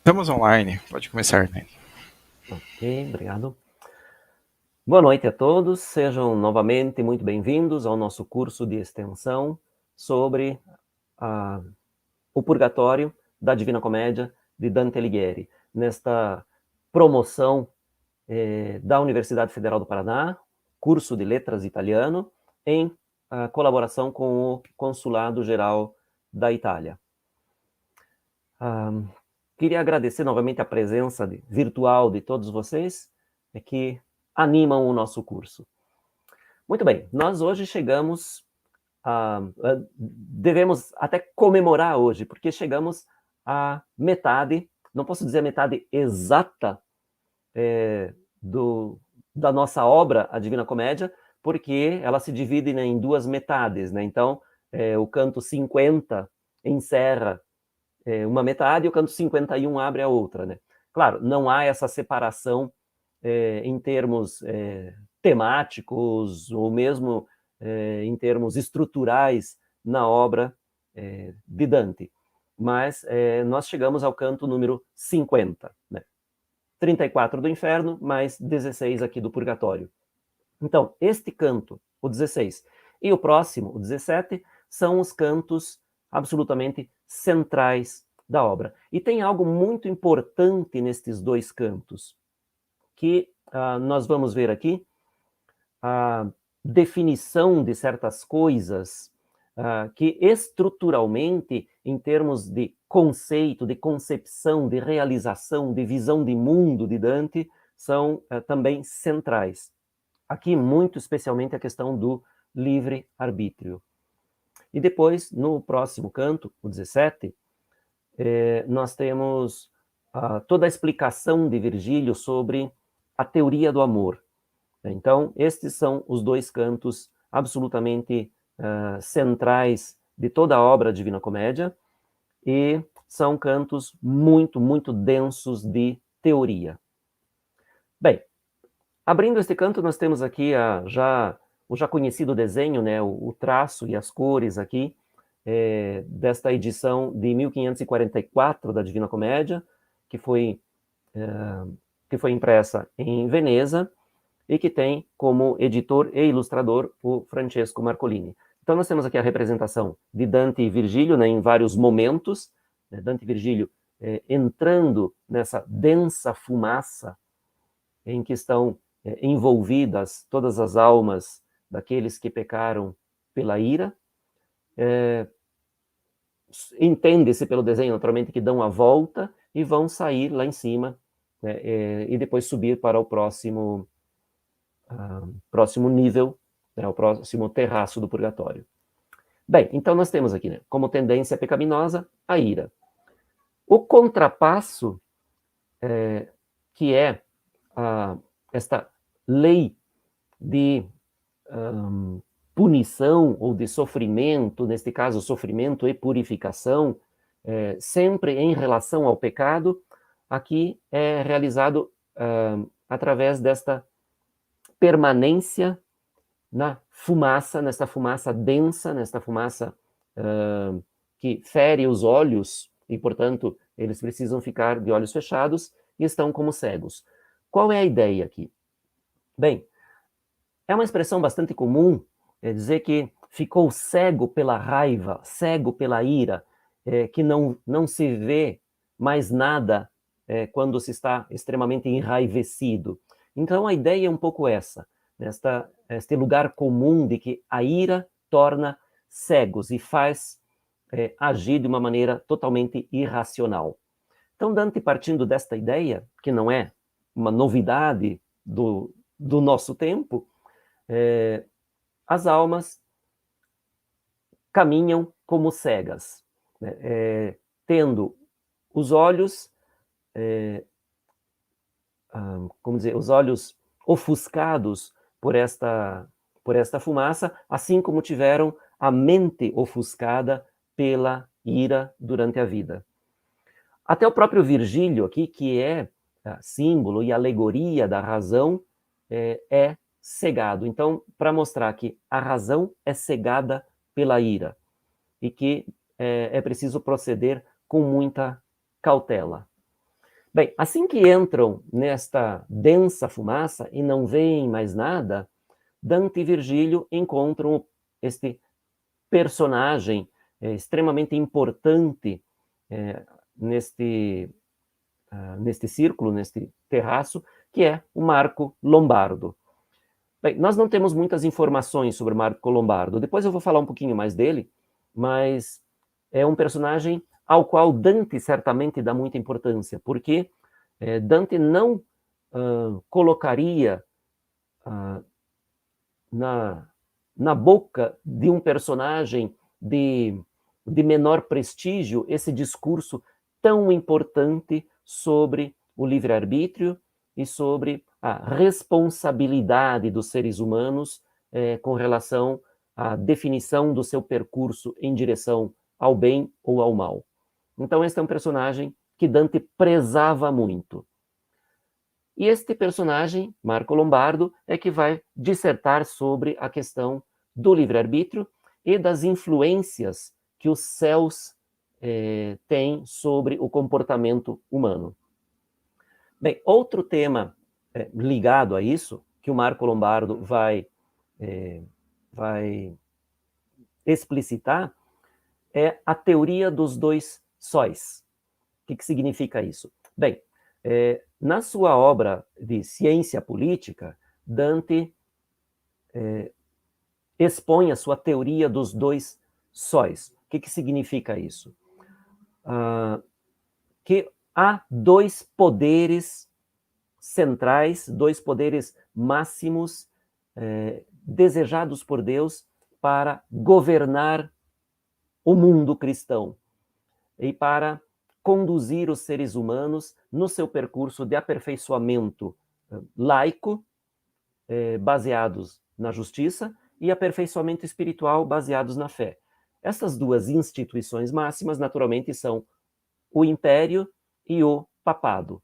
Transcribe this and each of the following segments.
Estamos online, pode começar, né? Ok, obrigado. Boa noite a todos, sejam novamente muito bem-vindos ao nosso curso de extensão sobre o Purgatório da Divina Comédia de Dante Alighieri, nesta promoção da Universidade Federal do Paraná, curso de Letras Italiano, em colaboração com o Consulado Geral da Itália. Queria agradecer novamente a presença virtual de todos vocês, que animam o nosso curso. Muito bem, nós hoje chegamos devemos até comemorar hoje, porque chegamos à metade, não posso dizer a metade exata da nossa obra, A Divina Comédia, porque ela se divide, né, em duas metades, né? Então, o canto 50 encerra uma metade e o canto 51 abre a outra, né? Claro, não há essa separação em termos temáticos ou mesmo em termos estruturais na obra de Dante. Mas nós chegamos ao canto número 50, né? 34 do inferno, mais 16 aqui do purgatório. Então, este canto, o 16, e o próximo, o 17, são os cantos absolutamente centrais da obra. E tem algo muito importante nestes dois cantos, que nós vamos ver aqui, a definição de certas coisas que estruturalmente, em termos de conceito, de concepção, de realização, de visão de mundo de Dante, são também centrais. Aqui, muito especialmente, a questão do livre-arbítrio. E depois, no próximo canto, o 17, nós temos toda a explicação de Virgílio sobre a teoria do amor. Então, estes são os dois cantos absolutamente centrais de toda a obra Divina Comédia, e são cantos muito, muito densos de teoria. Bem, abrindo este canto, nós temos aqui o já conhecido desenho, né, o traço e as cores aqui, desta edição de 1544 da Divina Comédia, que foi impressa em Veneza, e que tem como editor e ilustrador o Francesco Marcolini. Então nós temos aqui a representação de Dante e Virgílio, né, em vários momentos, né, Dante e Virgílio entrando nessa densa fumaça em que estão envolvidas todas as almas daqueles que pecaram pela ira. Entende-se pelo desenho, naturalmente, que dão a volta e vão sair lá em cima, né, e depois subir para o próximo nível, né, o próximo terraço do purgatório. Bem, então nós temos aqui, né, como tendência pecaminosa, a ira. O contrapasso, que é esta lei de punição ou de sofrimento, neste caso, sofrimento e purificação, sempre em relação ao pecado, aqui é realizado através desta permanência na fumaça, nesta fumaça densa, nesta fumaça que fere os olhos, e, portanto, eles precisam ficar de olhos fechados e estão como cegos. Qual é a ideia aqui? Bem, é uma expressão bastante comum dizer que ficou cego pela raiva, cego pela ira, que não se vê mais nada quando se está extremamente enraivecido. Então, a ideia é um pouco essa, este lugar comum de que a ira torna cegos e faz agir de uma maneira totalmente irracional. Então, Dante, partindo desta ideia, que não é uma novidade do nosso tempo, as almas caminham como cegas, né? Tendo os olhos, como dizer, os olhos ofuscados por esta fumaça, assim como tiveram a mente ofuscada pela ira durante a vida. Até o próprio Virgílio aqui, que é símbolo e alegoria da razão, é cegado. Então, para mostrar que a razão é cegada pela ira e que é preciso proceder com muita cautela. Bem, assim que entram nesta densa fumaça e não veem mais nada, Dante e Virgílio encontram este personagem extremamente importante neste círculo, neste terraço, que é o Marco Lombardo. Bem, nós não temos muitas informações sobre Marco Lombardo. Depois eu vou falar um pouquinho mais dele, mas é um personagem ao qual Dante certamente dá muita importância, porque Dante não colocaria na boca de um personagem de menor prestígio esse discurso tão importante sobre o livre-arbítrio e sobre a responsabilidade dos seres humanos com relação à definição do seu percurso em direção ao bem ou ao mal. Então, este é um personagem que Dante prezava muito. E este personagem, Marco Lombardo, é que vai dissertar sobre a questão do livre-arbítrio e das influências que os céus têm sobre o comportamento humano. Bem, outro tema ligado a isso, que o Marco Lombardo vai explicitar, é a teoria dos dois sóis. O que significa isso? Bem, na sua obra de ciência política, Dante expõe a sua teoria dos dois sóis. O que significa isso? Que há dois poderes centrais, dois poderes máximos desejados por Deus para governar o mundo cristão e para conduzir os seres humanos no seu percurso de aperfeiçoamento laico, baseados na justiça, e aperfeiçoamento espiritual, baseados na fé. Essas duas instituições máximas, naturalmente, são o império e o papado.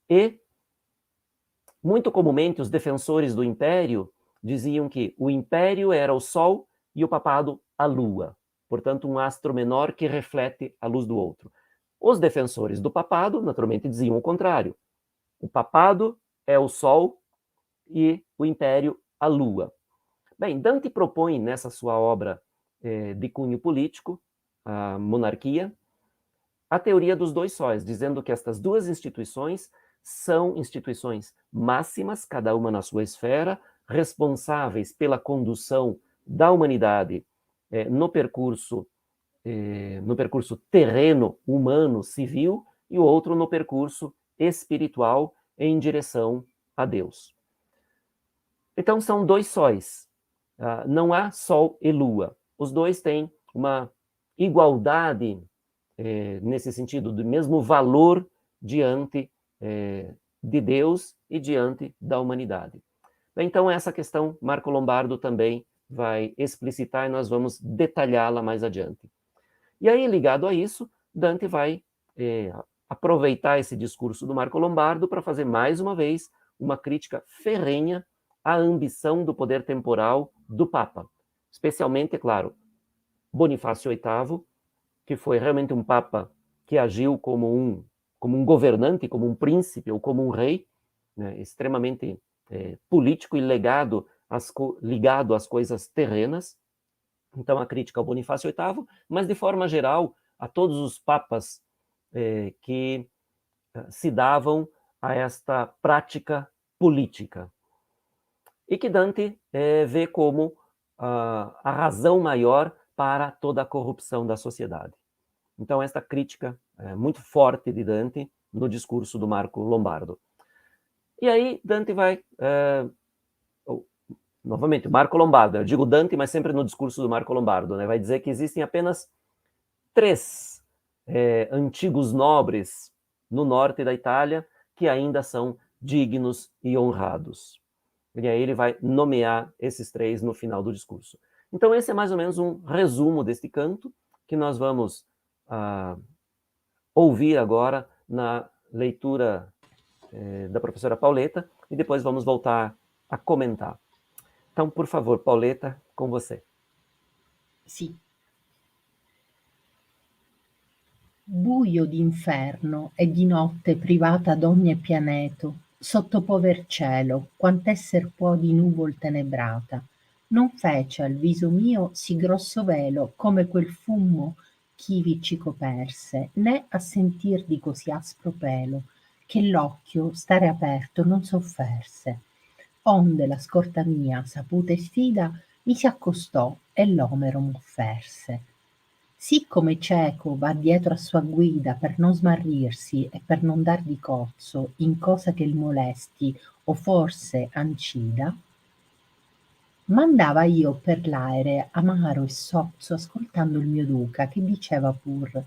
E, muito comumente, os defensores do império diziam que o império era o sol e o papado a lua. Portanto, um astro menor que reflete a luz do outro. Os defensores do papado, naturalmente, diziam o contrário. O papado é o sol e o império a lua. Bem, Dante propõe nessa sua obra de cunho político, a Monarquia, a teoria dos dois sóis, dizendo que estas duas instituições são instituições máximas, cada uma na sua esfera, responsáveis pela condução da humanidade no percurso terreno, humano, civil, e o outro no percurso espiritual em direção a Deus. Então, são dois sóis. Não há sol e lua. Os dois têm uma igualdade, nesse sentido, do mesmo valor diante de Deus e diante da humanidade. Então, essa questão, Marco Lombardo também vai explicitar e nós vamos detalhá-la mais adiante. E aí, ligado a isso, Dante vai aproveitar esse discurso do Marco Lombardo para fazer, mais uma vez, uma crítica ferrenha à ambição do poder temporal do Papa. Especialmente, é claro, Bonifácio VIII, que foi realmente um Papa que agiu como um governante, como um príncipe ou como um rei, né, extremamente político e ligado às coisas terrenas. Então, a crítica ao Bonifácio VIII, mas, de forma geral, a todos os papas que se davam a esta prática política. E que Dante vê como a razão maior para toda a corrupção da sociedade. Então, esta crítica muito forte de Dante no discurso do Marco Lombardo. E aí, Dante vai... novamente, Marco Lombardo, eu digo Dante, mas sempre no discurso do Marco Lombardo, né, vai dizer que existem apenas 3 antigos nobres no norte da Itália que ainda são dignos e honrados. E aí ele vai nomear esses 3 no final do discurso. Então, esse é mais ou menos um resumo deste canto, que nós vamos ouvir agora na leitura da professora Pauleta, e depois vamos voltar a comentar. Então, por favor, Pauleta, com você. Sì. Buio d'inferno e di notte privata d'ogni pianeto, sotto pover cielo, quant'esser può di nuvol tenebrata, non fece al viso mio sì grosso velo come quel fumo ch'ivi ci coperse, né a sentir di così aspro pelo, che l'occhio stare aperto non sofferse. Onde la scorta mia, saputa e sfida, mi si accostò e l'omero m'offerse. Sì come cieco va dietro a sua guida per non smarrirsi e per non dar di cozzo in cosa che il molesti o forse ancida, mandava io per l'aere amaro e sozzo ascoltando il mio duca che diceva pur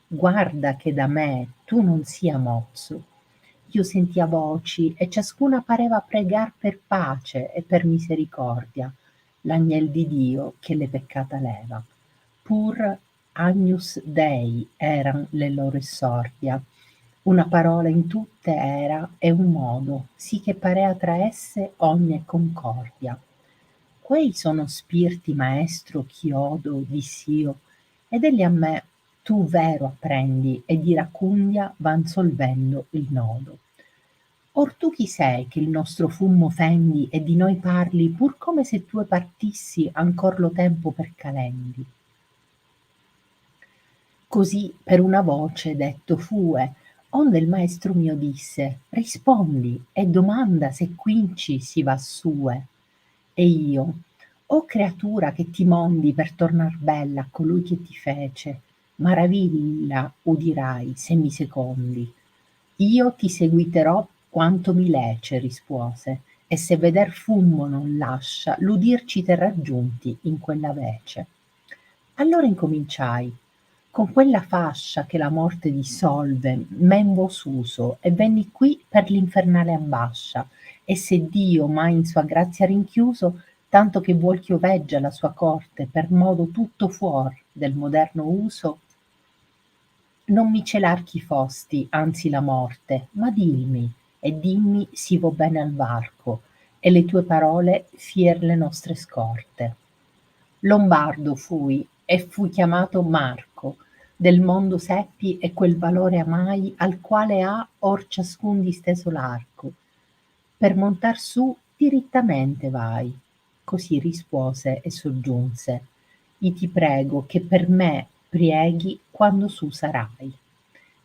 guarda che da me tu non sia mozzo. Io sentia voci e ciascuna pareva pregar per pace e per misericordia l'agnel di Dio che le peccata leva. Pur Agnus Dei eran le loro esordia, una parola in tutte era e un modo, sì che parea tra esse ogni concordia. Quei sono spirti maestro ch'iodo, diss'io, ed elli a me tu vero apprendi e di racundia van solvendo il nodo. Or tu chi sei che il nostro fummo fendi e di noi parli pur come se tu partissi ancor lo tempo per calendi? Così per una voce detto fue, onde il maestro mio disse rispondi e domanda se quinci si va sue. E io, o creatura che ti mondi per tornar bella a colui che ti fece, maraviglia udirai se mi secondi. Io ti seguiterò quanto mi lece, rispose, e se veder fumo non lascia, l'udir ci terrà giunti in quella vece. Allora incominciai, con quella fascia che la morte dissolve, men vo s'uso, e venni qui per l'infernale ambascia, e se Dio m'ha in sua grazia rinchiuso, tanto che vuol ch'io veggia la sua corte per modo tutto fuor del moderno uso, non mi celar chi fosti, anzi la morte, ma dilmi, e dimmi s'i vo bene al varco, e le tue parole fier le nostre scorte. Lombardo fui, e fui chiamato Marco, del mondo seppi e quel valore amai al quale ha or ciascun disteso l'arco. Per montar su dirittamente vai. Così rispose e soggiunse, I ti prego che per me prieghi quando su sarai.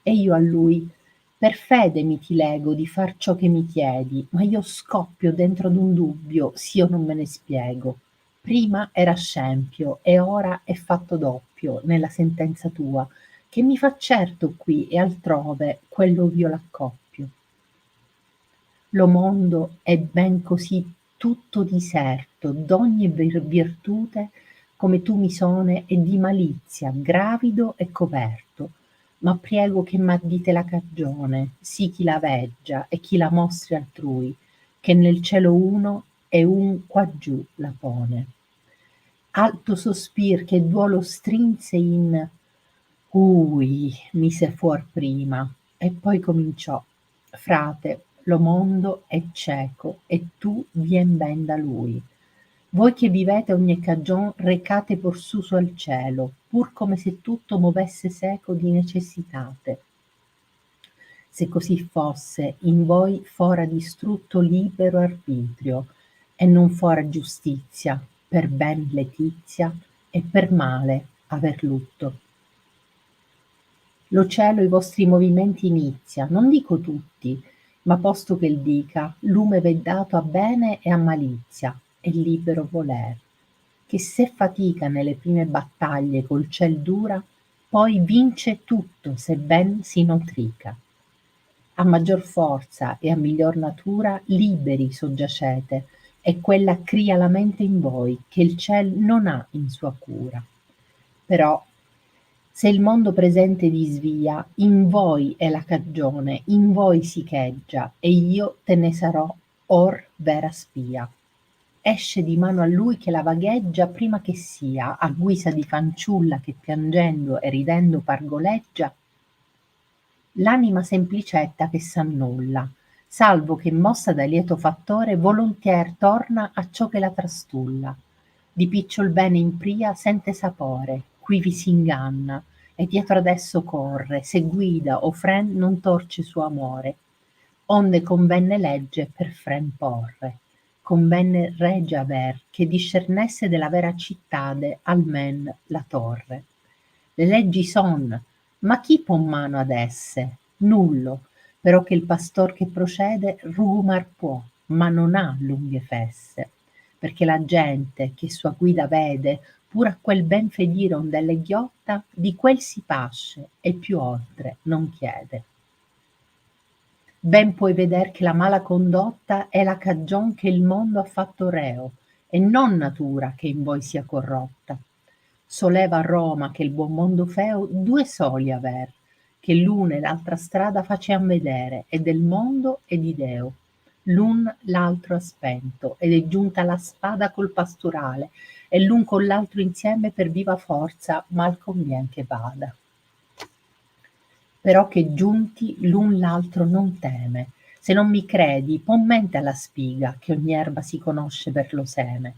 E io a lui, per fede mi ti lego di far ciò che mi chiedi, ma io scoppio dentro d'un dubbio s'io non me ne spiego. Prima era scempio e ora è fatto doppio nella sentenza tua, che mi fa certo qui e altrove quell'ov'io l'accoppio. Lo mondo è ben così tutto diserto d'ogni virtute come tu mi sone e di malizia gravido e coperto, ma priego che m'addite la cagione, sì chi la veggia e chi la mostri altrui, che nel cielo uno e un quaggiù la pone. Alto sospir che duolo strinse in ui mise fuor prima, e poi cominciò: Frate, lo mondo è cieco, e tu vien ben da lui. Voi che vivete ogni cagion recate por su al cielo, pur come se tutto movesse seco di necessitate. Se così fosse, in voi fora distrutto libero arbitrio, e non fora giustizia, per ben letizia, e per male aver lutto. Lo cielo i vostri movimenti inizia, non dico tutti, ma posto che il dica, lume v'è dato a bene e a malizia, e libero voler, che se fatica nelle prime battaglie col ciel dura, poi vince tutto se ben si notrica. A maggior forza e a miglior natura liberi soggiacete, e quella cria la mente in voi, che il ciel non ha in sua cura. Però se il mondo presente vi svia, in voi è la cagione, in voi si cheggia, e io te ne sarò or vera spia. Esce di mano a lui che la vagheggia prima che sia, a guisa di fanciulla che piangendo e ridendo pargoleggia, l'anima semplicetta che s'annulla, salvo che mossa da lieto fattore volontier torna a ciò che la trastulla. Di picciol bene in pria sente sapore, quivi s'inganna, e dietro adesso corre, se guida o fren non torce suo amore, onde convenne legge per fren porre, convenne regia aver, che discernesse della vera cittade almen la torre. Le leggi son, ma chi pon mano ad esse? Nullo, però che il pastor che procede rumar può, ma non ha lunghe fesse, perché la gente che sua guida vede, pur a quel ben fedire ond'elle ghiotta, di quel si pasce e più oltre non chiede. Ben puoi veder che la mala condotta è la cagion che il mondo ha fatto reo, e non natura che in voi sia corrotta. Soleva a Roma che il buon mondo feo due soli aver, che l'una e l'altra strada facean vedere, e del mondo e di Deo. L'un l'altro ha spento, ed è giunta la spada col pastorale, e l'un con l'altro insieme per viva forza mal convien che vada. Però che giunti l'un l'altro non teme. Se non mi credi, pon mente alla spiga, che ogni erba si conosce per lo seme.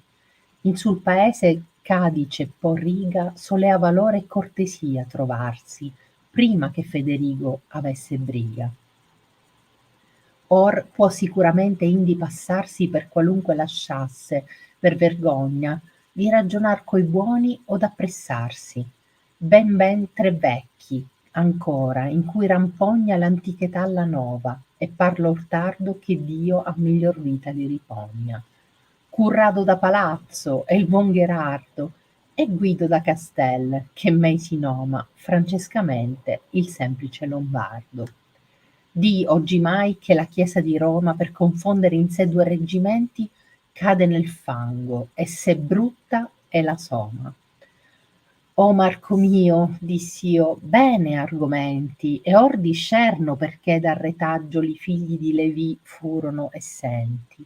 In sul paese Cadice Porriga solea valore e cortesia trovarsi, prima che Federigo avesse briga. Or può sicuramente indi passarsi per qualunque lasciasse, per vergogna, di ragionar coi buoni o d'appressarsi. Ben tre vecchi, ancora, in cui rampogna l'antichità alla nova, e par lor tardo che Dio a miglior vita li ripogna. Currado da palazzo e il buon Gherardo, e Guido da Castel, che mei si noma francescamente il semplice Lombardo. Di oggimai che la Chiesa di Roma, per confondere in sé due reggimenti, cade nel fango, e se brutta è la soma. O Marco mio, diss'io, bene argomenti, e or discerno perché dal retaggio li figli di Levi furono essenti.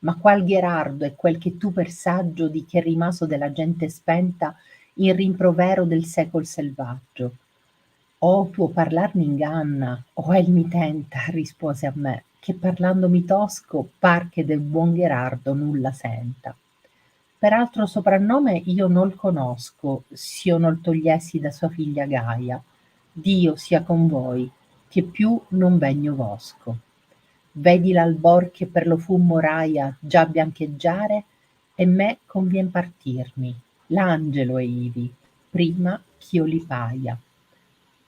Ma qual Gherardo è quel che tu per saggio di che rimaso della gente spenta in rimprovero del secol selvaggio? O tuo parlar m'inganna, o el mi tenta, rispose a me, che parlandomi tosco par che del buon Gherardo nulla senta. Per altro soprannome io nol conosco, s'io nol togliessi da sua figlia Gaia. Dio sia con voi, che più non vegno vosco. Vedi l'albor che per lo fumo raia già biancheggiare, e me convien partirmi, l'angelo è ivi, prima ch'io li paia.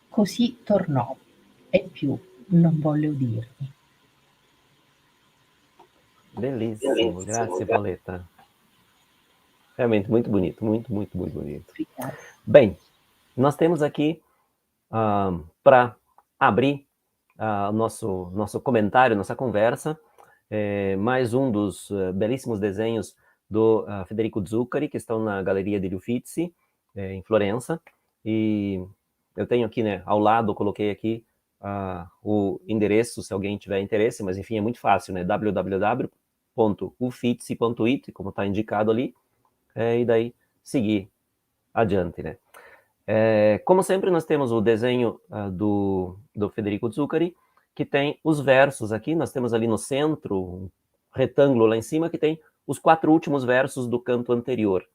Così tornò, e più non volle udirmi. Belíssimo, grazie Pauletta. Realmente muito bonito, muito bonito. Obrigada. Bem, nós temos aqui, para abrir nosso comentário, nossa conversa, mais um dos belíssimos desenhos do Federico Zuccari, que estão na Galeria di Uffizi, em Florença. E eu tenho aqui, né, ao lado, coloquei aqui o endereço, se alguém tiver interesse, mas enfim, é muito fácil, né? www.uffizi.it, como está indicado ali, e daí seguir adiante, né? Como sempre, nós temos o desenho do Federico Zuccari, que tem os versos aqui. Nós temos ali no centro, um retângulo lá em cima, que tem os 4 últimos versos do canto anterior,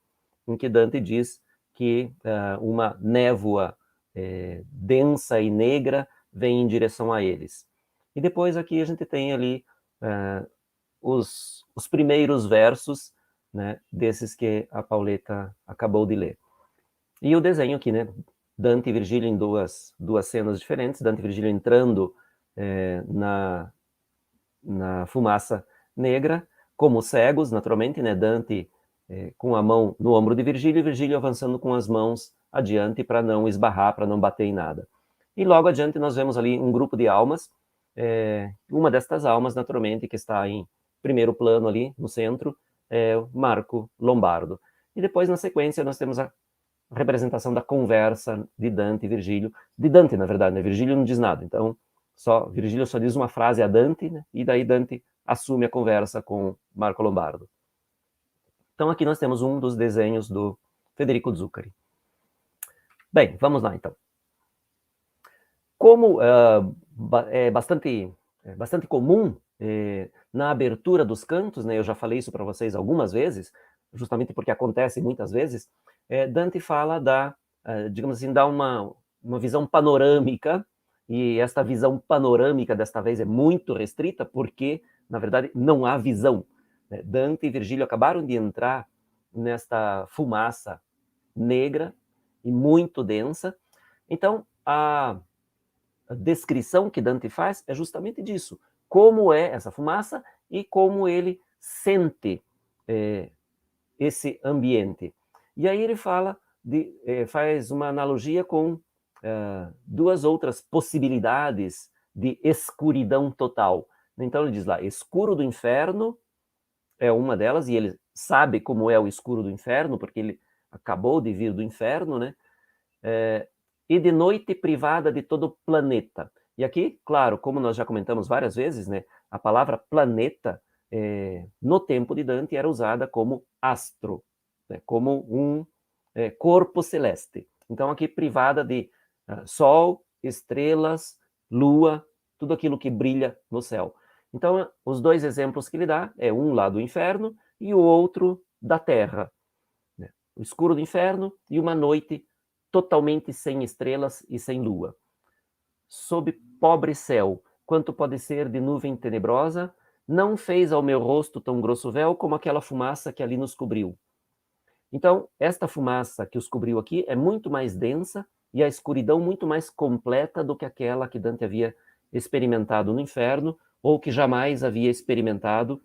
em que Dante diz que uma névoa densa e negra vem em direção a eles. E depois aqui a gente tem ali os primeiros versos, né, desses que a Pauletta acabou de ler. E o desenho aqui, né? Dante e Virgílio em duas cenas diferentes. Dante e Virgílio entrando na fumaça negra, como cegos, naturalmente, né? Dante com a mão no ombro de Virgílio, e Virgílio avançando com as mãos adiante para não esbarrar, para não bater em nada. E logo adiante nós vemos ali um grupo de almas, uma destas almas, naturalmente, que está em primeiro plano ali, no centro, é o Marco Lombardo. E depois, na sequência, nós temos a representação da conversa de Dante e Virgílio. De Dante, na verdade, né? Virgílio não diz nada. Então, Virgílio só diz uma frase a Dante, né? E daí Dante assume a conversa com Marco Lombardo. Então, aqui nós temos um dos desenhos do Federico Zuccari. Bem, vamos lá, então. Como é bastante comum na abertura dos cantos, né? Eu já falei isso para vocês algumas vezes, justamente porque acontece muitas vezes, Dante fala da digamos assim, dá uma visão panorâmica, e esta visão panorâmica desta vez é muito restrita, porque, na verdade, não há visão. Né? Dante e Virgílio acabaram de entrar nesta fumaça negra e muito densa. Então, a descrição que Dante faz é justamente disso. Como é essa fumaça e como ele sente esse ambiente. E aí ele faz uma analogia com duas outras possibilidades de escuridão total. Então ele diz lá, escuro do inferno é uma delas, e ele sabe como é o escuro do inferno, porque ele acabou de vir do inferno, né? E de noite privada de todo o planeta. E aqui, claro, como nós já comentamos várias vezes, né, a palavra planeta, no tempo de Dante, era usada como astro, né, como um corpo celeste. Então, aqui, privada de sol, estrelas, lua, tudo aquilo que brilha no céu. Então, os dois exemplos que ele dá é um lá do inferno e o outro da terra. Né? O escuro do inferno e uma noite totalmente sem estrelas e sem lua. Sob pobre céu, quanto pode ser de nuvem tenebrosa, não fez ao meu rosto tão grosso véu como aquela fumaça que ali nos cobriu. Então, esta fumaça que os cobriu aqui é muito mais densa e a escuridão muito mais completa do que aquela que Dante havia experimentado no inferno ou que jamais havia experimentado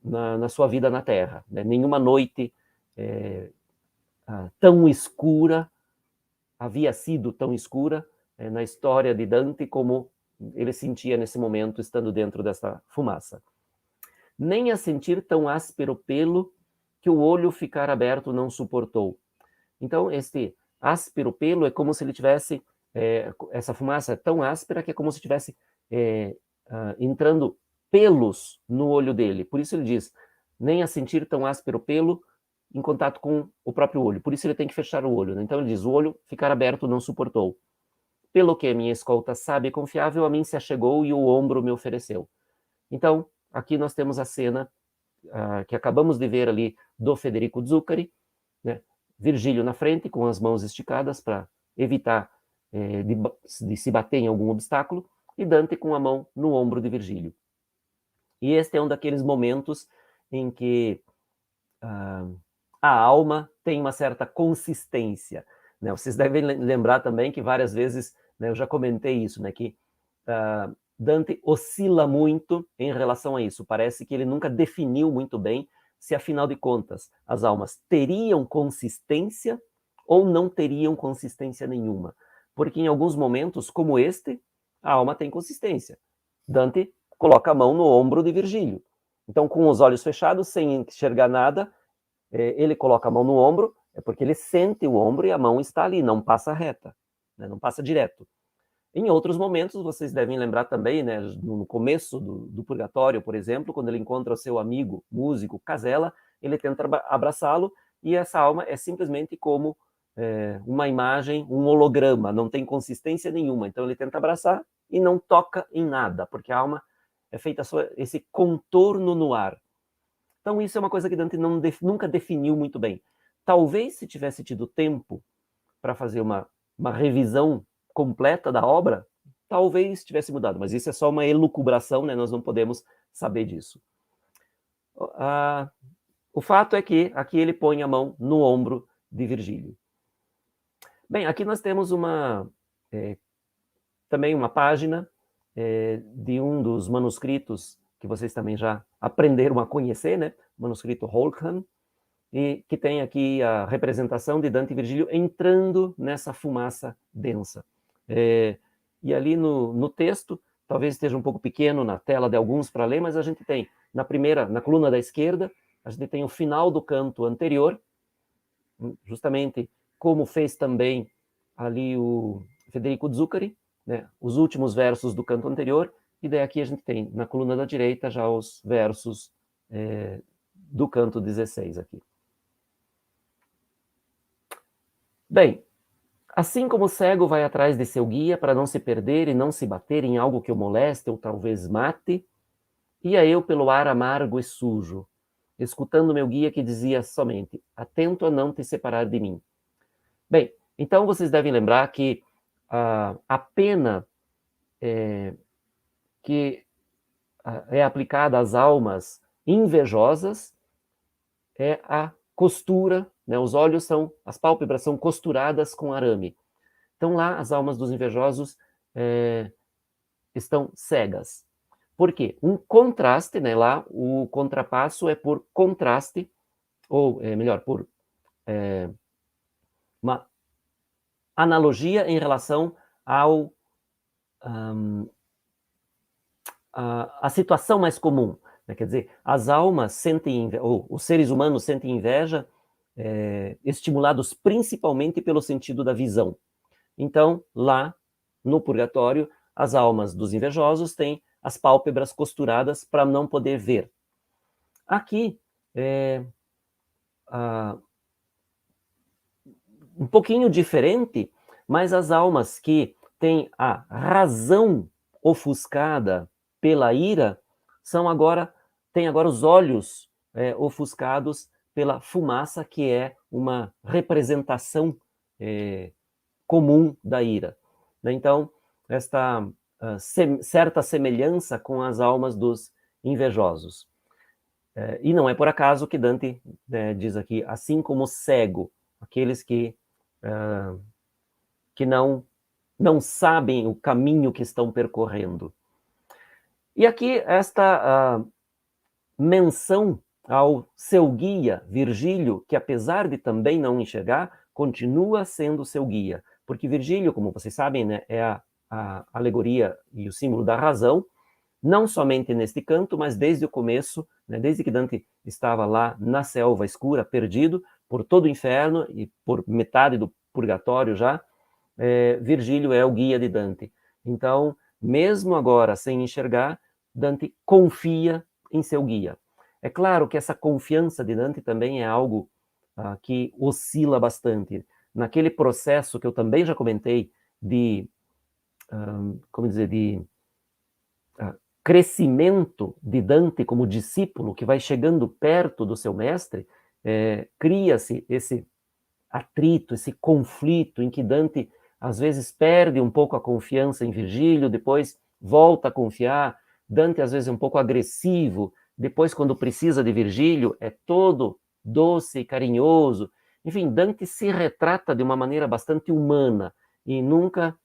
na sua vida na Terra. Né? Nenhuma noite tão escura havia sido tão escura na história de Dante como ele sentia nesse momento estando dentro dessa fumaça. Nem a sentir tão áspero pelo que o olho ficar aberto não suportou. Então, este áspero pelo é como se ele tivesse, essa fumaça é tão áspera que é como se tivesse entrando pelos no olho dele. Por isso ele diz, nem a sentir tão áspero pelo em contato com o próprio olho. Por isso ele tem que fechar o olho. Né? Então ele diz, o olho ficar aberto não suportou. Pelo que minha escolta sábia e confiável a mim se achegou e o ombro me ofereceu. Então, aqui nós temos a cena que acabamos de ver ali do Federico Zuccari, né? Virgílio na frente, com as mãos esticadas para evitar de se bater em algum obstáculo, e Dante com a mão no ombro de Virgílio. E este é um daqueles momentos em que a alma tem uma certa consistência. Né? Vocês devem lembrar também que várias vezes, né, eu já comentei isso, né, que Dante oscila muito em relação a isso. Parece que ele nunca definiu muito bem se, afinal de contas, as almas teriam consistência ou não teriam consistência nenhuma. Porque em alguns momentos, como este, a alma tem consistência. Dante coloca a mão no ombro de Virgílio. Então, com os olhos fechados, sem enxergar nada, ele coloca a mão no ombro, é porque ele sente o ombro e a mão está ali, não passa reta, né, não passa direto. Em outros momentos, vocês devem lembrar também, né, no começo do Purgatório, por exemplo, quando ele encontra o seu amigo músico Casella, ele tenta abraçá-lo e essa alma é simplesmente como uma imagem, um holograma, não tem consistência nenhuma. Então ele tenta abraçar e não toca em nada, porque a alma é feita só esse contorno no ar. Então isso é uma coisa que Dante nunca definiu muito bem. Talvez se tivesse tido tempo para fazer uma revisão completa da obra, talvez tivesse mudado, mas isso é só uma elucubração, né? Nós não podemos saber disso. O fato é que aqui ele põe a mão no ombro de Virgílio. Bem, aqui nós temos também uma página de um dos manuscritos que vocês também já aprenderam a conhecer, né? O manuscrito Holkhan, e que tem aqui a representação de Dante e Virgílio entrando nessa fumaça densa. E ali no texto, talvez esteja um pouco pequeno na tela de alguns para ler, mas a gente tem, na coluna da esquerda, a gente tem o final do canto anterior, justamente como fez também ali o Federico Zuccari, né, os últimos versos do canto anterior, e daí aqui a gente tem, na coluna da direita, já os versos do canto 16 aqui. Bem, assim como o cego vai atrás de seu guia para não se perder e não se bater em algo que o moleste ou talvez mate, ia eu pelo ar amargo e sujo, escutando meu guia que dizia somente, atento a não te separar de mim. Bem, então vocês devem lembrar que a pena que é aplicada às almas invejosas é a costura, né? Os olhos as pálpebras são costuradas com arame. Então lá as almas dos invejosos estão cegas. Por quê? Um contraste, né? Lá o contrapasso é por contraste, ou melhor, por uma analogia em relação a situação mais comum. Né? Quer dizer, as almas sentem, ou os seres humanos sentem inveja, estimulados principalmente pelo sentido da visão. Então, lá no purgatório, as almas dos invejosos têm as pálpebras costuradas para não poder ver. Aqui, um pouquinho diferente, mas as almas que têm a razão ofuscada pela ira têm agora os olhos ofuscados pela fumaça, que é uma representação comum da ira. Então, esta certa semelhança com as almas dos invejosos. E não é por acaso que Dante diz aqui, assim como cego, aqueles que não sabem o caminho que estão percorrendo. E aqui esta menção ao seu guia, Virgílio, que apesar de também não enxergar, continua sendo seu guia. Porque Virgílio, como vocês sabem, né, é a alegoria e o símbolo da razão, não somente neste canto, mas desde o começo, né, desde que Dante estava lá na selva escura, perdido por todo o inferno e por metade do purgatório já, Virgílio é o guia de Dante. Então, mesmo agora sem enxergar, Dante confia em seu guia. É claro que essa confiança de Dante também é algo que oscila bastante. Naquele processo que eu também já comentei de, crescimento de Dante como discípulo, que vai chegando perto do seu mestre, cria-se esse atrito, esse conflito em que Dante às vezes perde um pouco a confiança em Virgílio, depois volta a confiar. Dante às vezes é um pouco agressivo, depois quando precisa de Virgílio é todo doce e carinhoso. Enfim, Dante se retrata de uma maneira bastante humana e nunca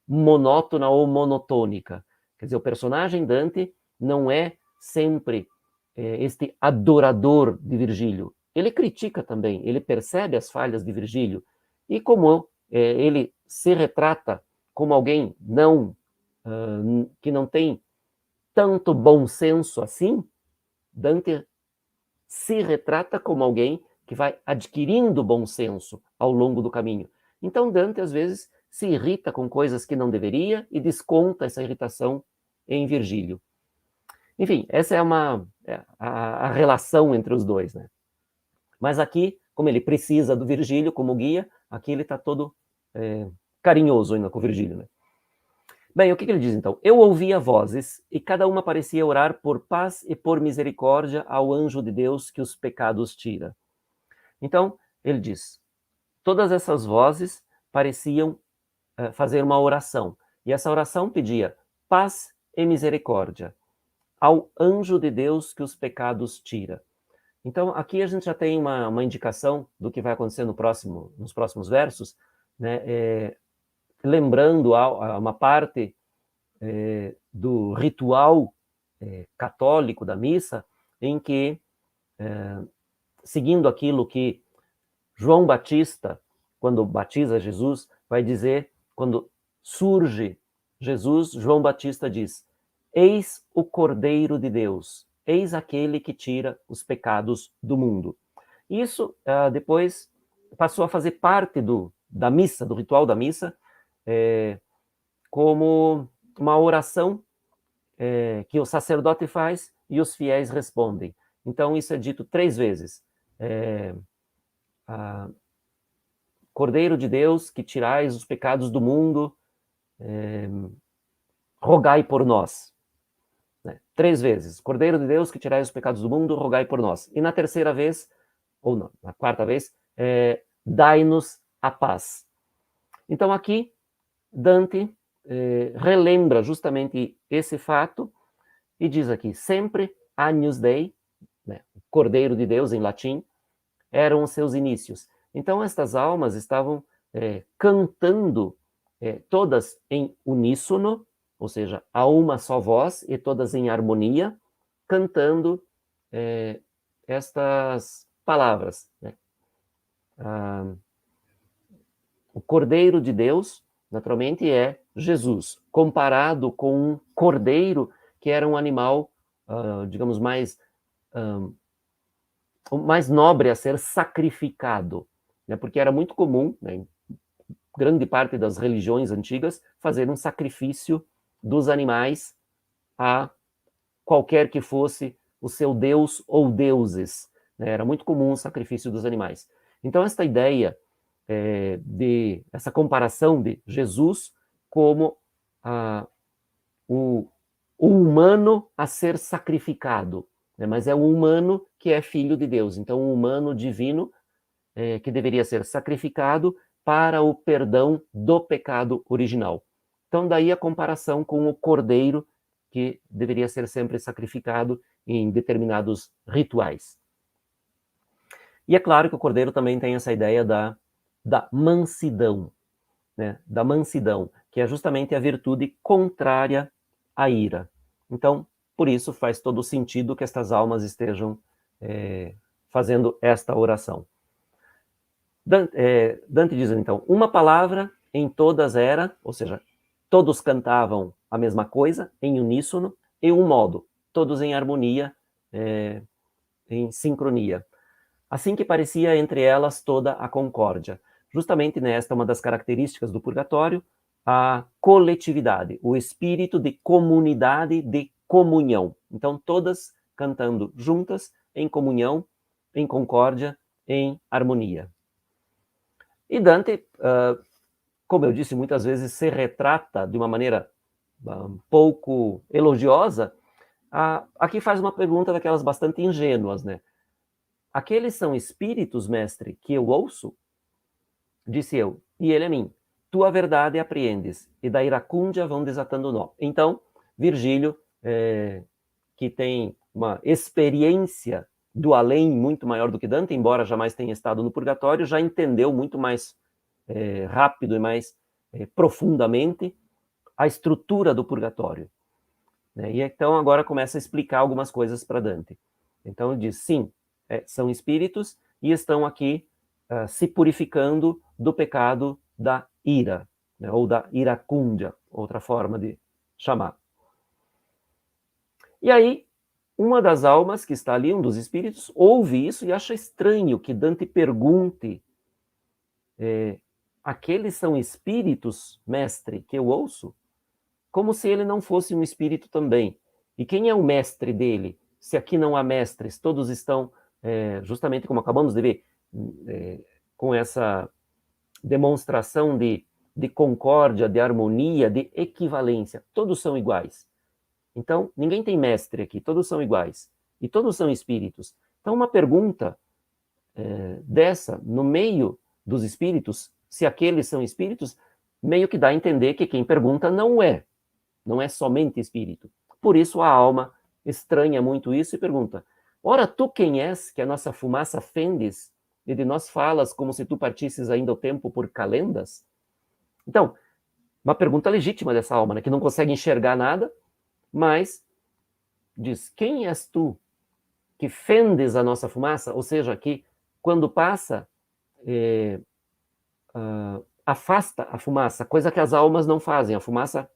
monótona ou monotônica. Quer dizer, o personagem Dante não é sempre este adorador de Virgílio. Ele critica também, ele percebe as falhas de Virgílio. E como ele se retrata como alguém que não tem tanto bom senso assim, Dante se retrata como alguém que vai adquirindo bom senso ao longo do caminho. Então Dante, às vezes, se irrita com coisas que não deveria e desconta essa irritação em Virgílio. Enfim, essa é a relação entre os dois, né? Mas aqui, como ele precisa do Virgílio como guia, aqui ele está todo carinhoso ainda com o Virgílio, né? Bem, o que ele diz então? Eu ouvia vozes, e cada uma parecia orar por paz e por misericórdia ao anjo de Deus que os pecados tira. Então, ele diz, todas essas vozes pareciam fazer uma oração, e essa oração pedia paz e misericórdia ao anjo de Deus que os pecados tira. Então, aqui a gente já tem uma indicação do que vai acontecer nos próximos versos, né? Lembrando uma parte do ritual católico da missa, em que, seguindo aquilo que João Batista, quando batiza Jesus, vai dizer, quando surge Jesus, João Batista diz, eis o Cordeiro de Deus, eis aquele que tira os pecados do mundo. Isso depois passou a fazer parte da missa, do ritual da missa, como uma oração que o sacerdote faz e os fiéis respondem. Então isso é dito 3 vezes. Cordeiro de Deus, que tirais os pecados do mundo, rogai por nós. 3 vezes. Cordeiro de Deus, que tirais os pecados do mundo, rogai por nós. E na terceira vez, ou não, na quarta vez, dai-nos a paz. Então aqui, Dante relembra justamente esse fato e diz aqui, sempre Agnus Dei, né, Cordeiro de Deus em latim, eram os seus inícios. Então estas almas estavam cantando todas em uníssono, ou seja, a uma só voz e todas em harmonia, cantando estas palavras, né? O Cordeiro de Deus, naturalmente, é Jesus, comparado com um cordeiro que era um animal, digamos, mais nobre a ser sacrificado, né? Porque era muito comum, né, em grande parte das religiões antigas, fazer um sacrifício dos animais a qualquer que fosse o seu deus ou deuses, né? Era muito comum o sacrifício dos animais. Então, esta ideia essa comparação de Jesus como o humano a ser sacrificado, né? Mas é o humano que é filho de Deus, então o humano divino que deveria ser sacrificado para o perdão do pecado original. Então daí a comparação com o cordeiro que deveria ser sempre sacrificado em determinados rituais. E é claro que o cordeiro também tem essa ideia da mansidão, né? Da mansidão, que é justamente a virtude contrária à ira. Então, por isso faz todo sentido que estas almas estejam fazendo esta oração. Dante diz, então, uma palavra em todas era, ou seja, todos cantavam a mesma coisa, em uníssono, e um modo, todos em harmonia, em sincronia. Assim que parecia entre elas toda a concórdia. Justamente nesta, uma das características do purgatório, a coletividade, o espírito de comunidade, de comunhão. Então, todas cantando juntas, em comunhão, em concórdia, em harmonia. E Dante, como eu disse, muitas vezes se retrata de uma maneira um pouco elogiosa. Aqui faz uma pergunta daquelas bastante ingênuas, né? Aqueles são espíritos, mestre, que eu ouço? Disse eu, e ele a mim, tua verdade apreendes, e da iracúndia vão desatando o nó. Então, Virgílio, que tem uma experiência do além muito maior do que Dante, embora jamais tenha estado no purgatório, já entendeu muito mais rápido e mais profundamente a estrutura do purgatório, né? E então agora começa a explicar algumas coisas para Dante. Então ele diz, sim, são espíritos e estão aqui se purificando do pecado da ira, né? Ou da iracúndia, outra forma de chamar. E aí, uma das almas que está ali, um dos espíritos, ouve isso e acha estranho que Dante pergunte, aqueles são espíritos, mestre, que eu ouço? Como se ele não fosse um espírito também. E quem é o mestre dele? Se aqui não há mestres, todos estão, justamente como acabamos de ver, com essa demonstração de concórdia, de harmonia, de equivalência. Todos são iguais. Então, ninguém tem mestre aqui, todos são iguais. E todos são espíritos. Então, uma pergunta dessa, no meio dos espíritos, se aqueles são espíritos, meio que dá a entender que quem pergunta não é somente espírito. Por isso a alma estranha muito isso e pergunta, ora tu quem és, que a nossa fumaça fendes, e de nós falas como se tu partisses ainda o tempo por calendas? Então, uma pergunta legítima dessa alma, né, que não consegue enxergar nada, mas diz, quem és tu que fendes a nossa fumaça? Ou seja, que quando passa, afasta a fumaça, coisa que as almas não fazem, a fumaça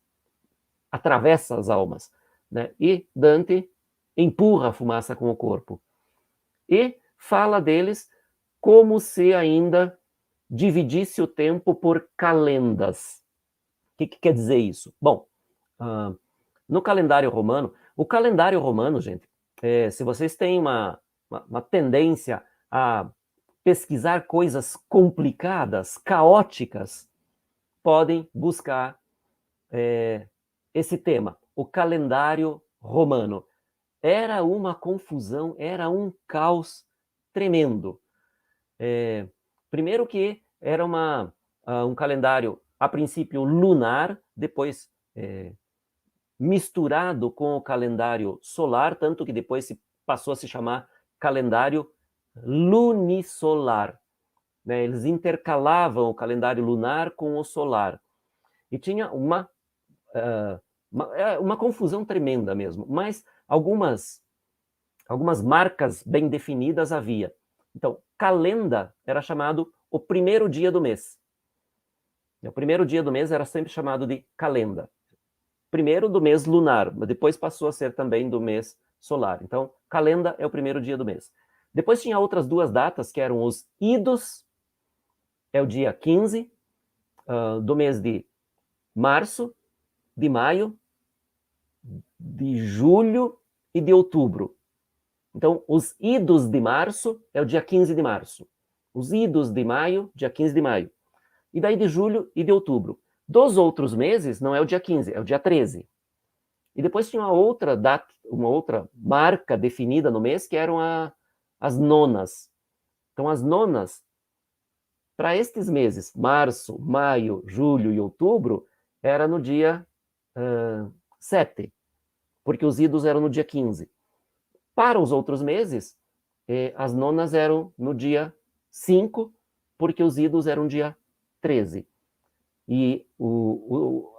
atravessa as almas, né? E Dante empurra a fumaça com o corpo. E fala deles como se ainda dividisse o tempo por calendas. O que quer dizer isso? Bom, no calendário romano, o calendário romano, gente, se vocês têm uma tendência a pesquisar coisas complicadas, caóticas, podem buscar esse tema, o calendário romano. Era uma confusão, era um caos tremendo. Primeiro que era um calendário, a princípio, lunar, depois misturado com o calendário solar, tanto que depois passou a se chamar calendário lunisolar. Né? Eles intercalavam o calendário lunar com o solar. E tinha uma confusão tremenda mesmo, mas algumas marcas bem definidas havia. Então, calenda era chamado o primeiro dia do mês. O primeiro dia do mês era sempre chamado de calenda. Primeiro do mês lunar, mas depois passou a ser também do mês solar. Então, calenda é o primeiro dia do mês. Depois tinha outras duas datas, que eram os idos, é o dia 15 do mês de março, de maio, de julho e de outubro. Então, os idos de março é o dia 15 de março. Os idos de maio, dia 15 de maio. E daí de julho e de outubro. Dos outros meses, não é o dia 15, é o dia 13. E depois tinha uma outra data, uma outra marca definida no mês, que eram as nonas. Então, as nonas, para estes meses, março, maio, julho e outubro, era no dia 7, porque os idos eram no dia 15. Para os outros meses, as nonas eram no dia 5, porque os idos eram dia 13. E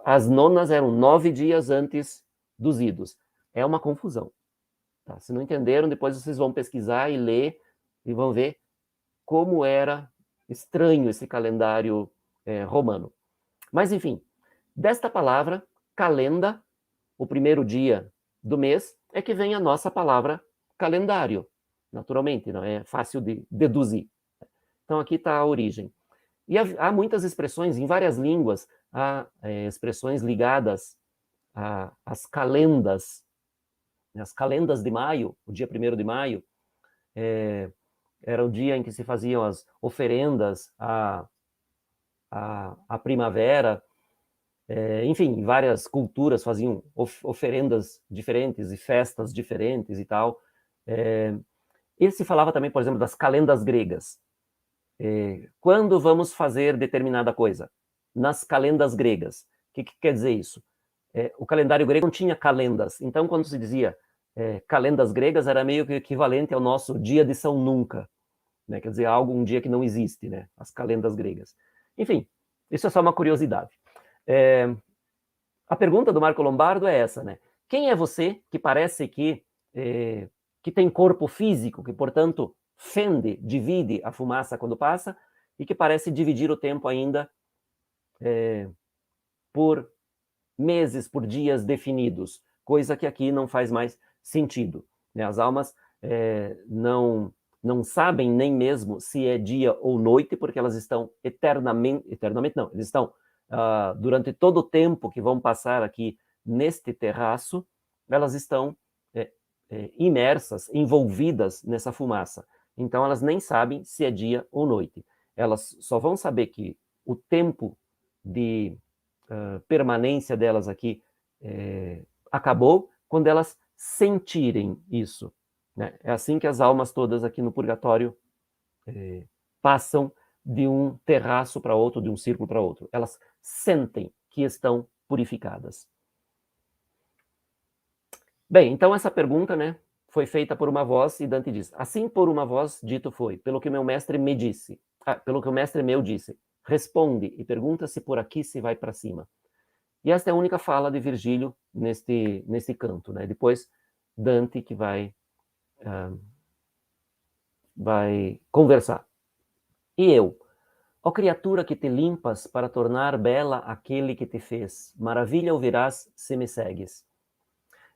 as nonas eram 9 dias antes dos idos. É uma confusão. Tá? Se não entenderam, depois vocês vão pesquisar e ler e vão ver como era estranho esse calendário romano. Mas, enfim, desta palavra, calenda, o primeiro dia do mês, é que vem a nossa palavra calendário. Naturalmente, não é fácil de deduzir. Então, aqui está a origem. E há muitas expressões, em várias línguas, há expressões ligadas às calendas. As calendas de maio, o dia 1º de maio, era o dia em que se faziam as oferendas à primavera. Enfim, várias culturas faziam oferendas diferentes e festas diferentes e tal. E se falava também, por exemplo, das calendas gregas. Quando vamos fazer determinada coisa? Nas calendas gregas. O que quer dizer isso? O calendário grego não tinha calendas. Então, quando se dizia calendas gregas, era meio que equivalente ao nosso dia de São Nunca. Né? Quer dizer, um dia que não existe, né? As calendas gregas. Enfim, isso é só uma curiosidade. A pergunta do Marco Lombardo é essa, né? Quem é você que parece que tem corpo físico, que, portanto, fende, divide a fumaça quando passa, e que parece dividir o tempo ainda por meses, por dias definidos, coisa que aqui não faz mais sentido. Né? As almas não sabem nem mesmo se é dia ou noite, porque elas estão eternamente não, eles estão durante todo o tempo que vão passar aqui neste terraço, elas estão imersas, envolvidas nessa fumaça. Então, elas nem sabem se é dia ou noite. Elas só vão saber que o tempo de permanência delas aqui acabou quando elas sentirem isso. Né? É assim que as almas todas aqui no purgatório passam de um terraço para outro, de um círculo para outro. Elas sentem que estão purificadas. Bem, então essa pergunta, né, foi feita por uma voz, e Dante diz: assim por uma voz dito foi, pelo que meu mestre me disse, pelo que o mestre meu disse, responde e pergunta se por aqui se vai para cima. E esta é a única fala de Virgílio nesse canto, né? Depois Dante que vai conversar. E eu, ó criatura que te limpas para tornar bela aquele que te fez, maravilha ouvirás se me segues.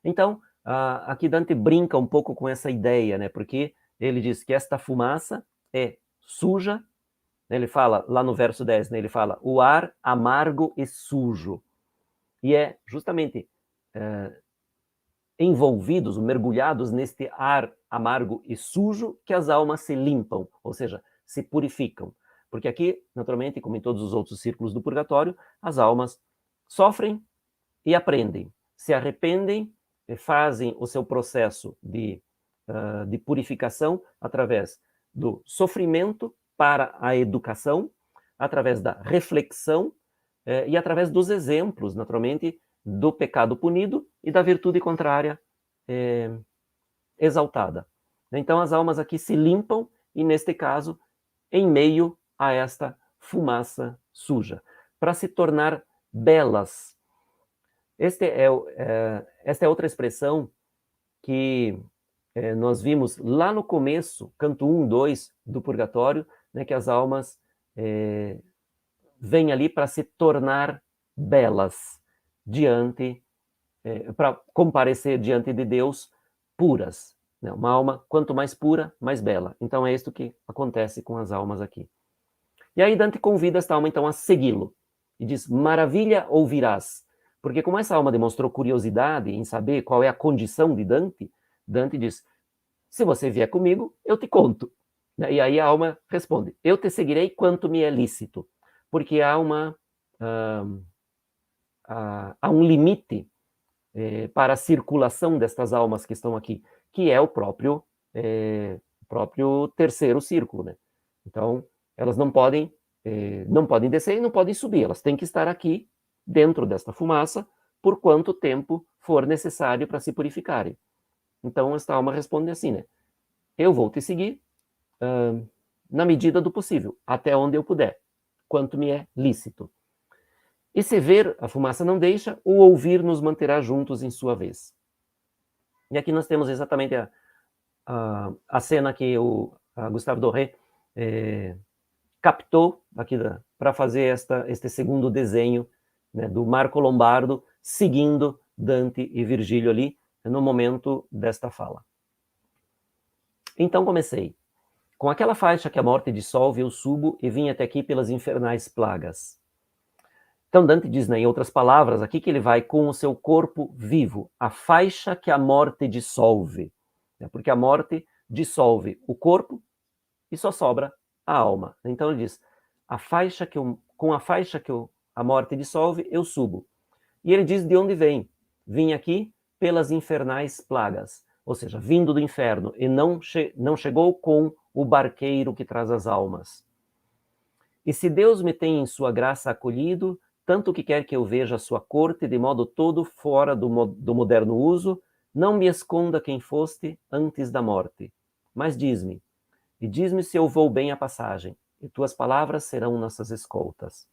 Então, aqui Dante brinca um pouco com essa ideia, né? Porque ele diz que esta fumaça é suja, né? Ele fala, lá no verso 10, né? Ele fala, o ar amargo e sujo. E é justamente envolvidos, mergulhados neste ar amargo e sujo que as almas se limpam, ou seja, se purificam. Porque aqui, naturalmente, como em todos os outros círculos do purgatório, as almas sofrem e aprendem, se arrependem, fazem o seu processo de purificação através do sofrimento para a educação, através da reflexão e através dos exemplos, naturalmente, do pecado punido e da virtude contrária exaltada. Então, as almas aqui se limpam e, neste caso, em meio a esta fumaça suja, para se tornar belas. Esta é outra expressão que nós vimos lá no começo, canto 1, 2 do Purgatório, né, que as almas vêm ali para se tornar belas diante, para comparecer diante de Deus puras. Né? Uma alma, quanto mais pura, mais bela. Então é isto que acontece com as almas aqui. E aí Dante convida esta alma, então, a segui-lo. E diz, maravilha ouvirás. Porque como essa alma demonstrou curiosidade em saber qual é a condição de Dante, Dante diz, se você vier comigo, eu te conto. E aí a alma responde, eu te seguirei quanto me é lícito. Porque há um limite para a circulação destas almas que estão aqui, que é o próprio terceiro círculo. Né? Então, elas não podem descer e não podem subir, elas têm que estar aqui, dentro desta fumaça, por quanto tempo for necessário para se purificarem. Então, esta alma responde assim, né? Eu vou te seguir na medida do possível, até onde eu puder, quanto me é lícito. E se ver a fumaça não deixa, o ouvir nos manterá juntos em sua vez. E aqui nós temos exatamente a cena que o Gustave Doré captou aqui para fazer este segundo desenho, né, do Marco Lombardo seguindo Dante e Virgílio ali no momento desta fala. Então comecei. Com aquela faixa que a morte dissolve, eu subo e vim até aqui pelas infernais plagas. Então Dante diz, né, em outras palavras, aqui que ele vai com o seu corpo vivo, a faixa que a morte dissolve. Né, porque a morte dissolve o corpo e só sobra a alma. Então ele diz, com a faixa que a morte dissolve, eu subo. E ele diz de onde vem. Vim aqui pelas infernais plagas. Ou seja, vindo do inferno. E não chegou com o barqueiro que traz as almas. E se Deus me tem em sua graça acolhido, tanto que quer que eu veja a sua corte de modo todo fora do moderno uso, não me esconda quem foste antes da morte. Mas diz-me, e diz-me se eu vou bem a passagem, e tuas palavras serão nossas escoltas.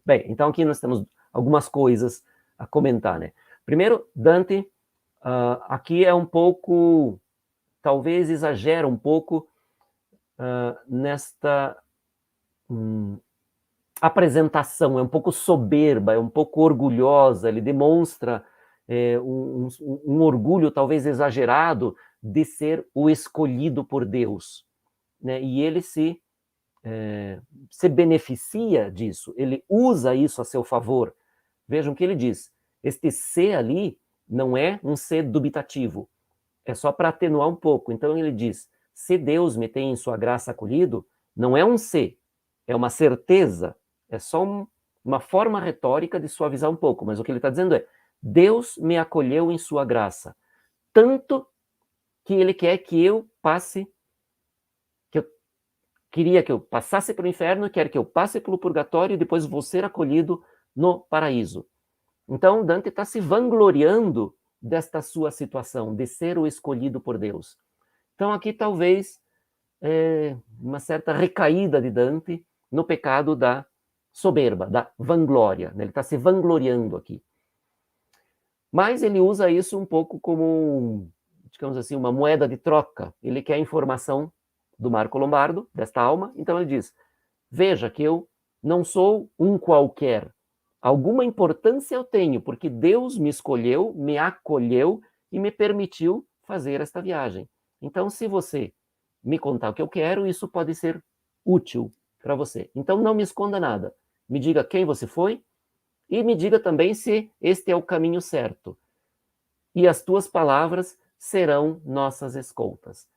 Bem, então aqui nós temos algumas coisas a comentar, né? Primeiro, Dante, aqui é um pouco, talvez exagera um pouco nesta apresentação, é um pouco soberba, é um pouco orgulhosa, ele demonstra um orgulho talvez exagerado de ser o escolhido por Deus. Né? E ele se beneficia disso, ele usa isso a seu favor. Vejam o que ele diz, este se ali não é um se dubitativo, é só para atenuar um pouco. Então ele diz, se Deus me tem em sua graça acolhido, não é um se, é uma certeza, é só uma forma retórica de suavizar um pouco, mas o que ele está dizendo é, Deus me acolheu em sua graça, tanto que ele quer que eu passe, queria que eu passasse pelo inferno, quer que eu passe pelo purgatório e depois vou ser acolhido no paraíso. Então, Dante está se vangloriando desta sua situação, de ser o escolhido por Deus. Então, aqui talvez uma certa recaída de Dante no pecado da soberba, da vanglória. Né? Ele está se vangloriando aqui. Mas ele usa isso um pouco como, digamos assim, uma moeda de troca. Ele quer a informação do Marco Lombardo, desta alma, então ele diz, veja que eu não sou um qualquer, alguma importância eu tenho, porque Deus me escolheu, me acolheu e me permitiu fazer esta viagem. Então, se você me contar o que eu quero, isso pode ser útil para você. Então, não me esconda nada. Me diga quem você foi e me diga também se este é o caminho certo. E as tuas palavras serão nossas escoltas.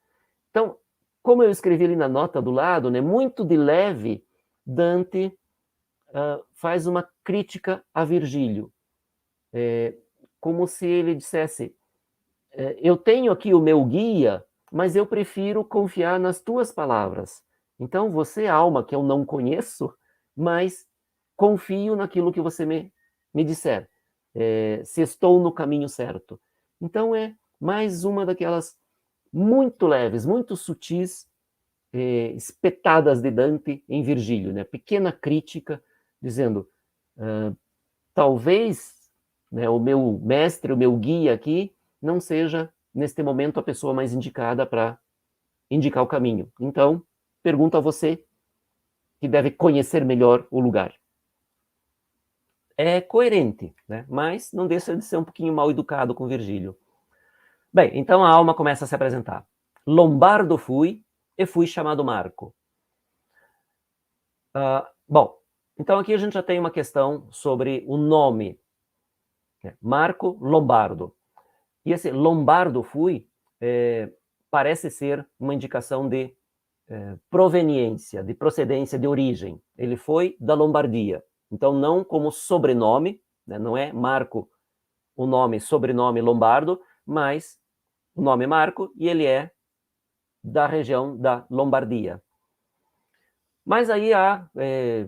Então, como eu escrevi ali na nota do lado, né, muito de leve, Dante faz uma crítica a Virgílio. Como se ele dissesse, eu tenho aqui o meu guia, mas eu prefiro confiar nas tuas palavras. Então, você, alma, que eu não conheço, mas confio naquilo que você me disser, se estou no caminho certo. Então, é mais uma daquelas muito leves, muito sutis, espetadas de Dante em Virgílio, né? Pequena crítica, dizendo, talvez, né, o meu mestre, o meu guia aqui, não seja, neste momento, a pessoa mais indicada para indicar o caminho. Então, pergunto a você, que deve conhecer melhor o lugar. É coerente, né? Mas não deixa de ser um pouquinho mal educado com Virgílio. Bem, então a alma começa a se apresentar. Lombardo fui e fui chamado Marco. Bom, então aqui a gente já tem uma questão sobre o nome. Marco Lombardo. E esse Lombardo fui parece ser uma indicação de proveniência, de procedência, de origem. Ele foi da Lombardia. Então, não como sobrenome, né? Não é Marco o nome, sobrenome Lombardo, mas o nome é Marco e ele é da região da Lombardia. Mas aí há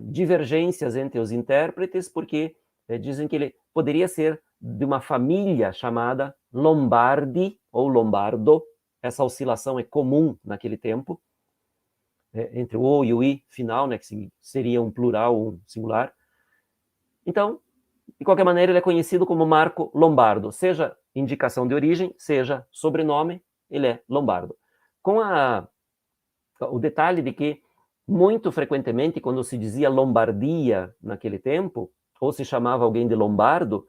divergências entre os intérpretes, porque dizem que ele poderia ser de uma família chamada Lombardi ou Lombardo. Essa oscilação é comum naquele tempo, entre o O e o I final, né, que seria um plural ou um singular. Então, de qualquer maneira, ele é conhecido como Marco Lombardo, seja indicação de origem, seja sobrenome, ele é Lombardo. Com o detalhe de que, muito frequentemente, quando se dizia Lombardia naquele tempo, ou se chamava alguém de Lombardo,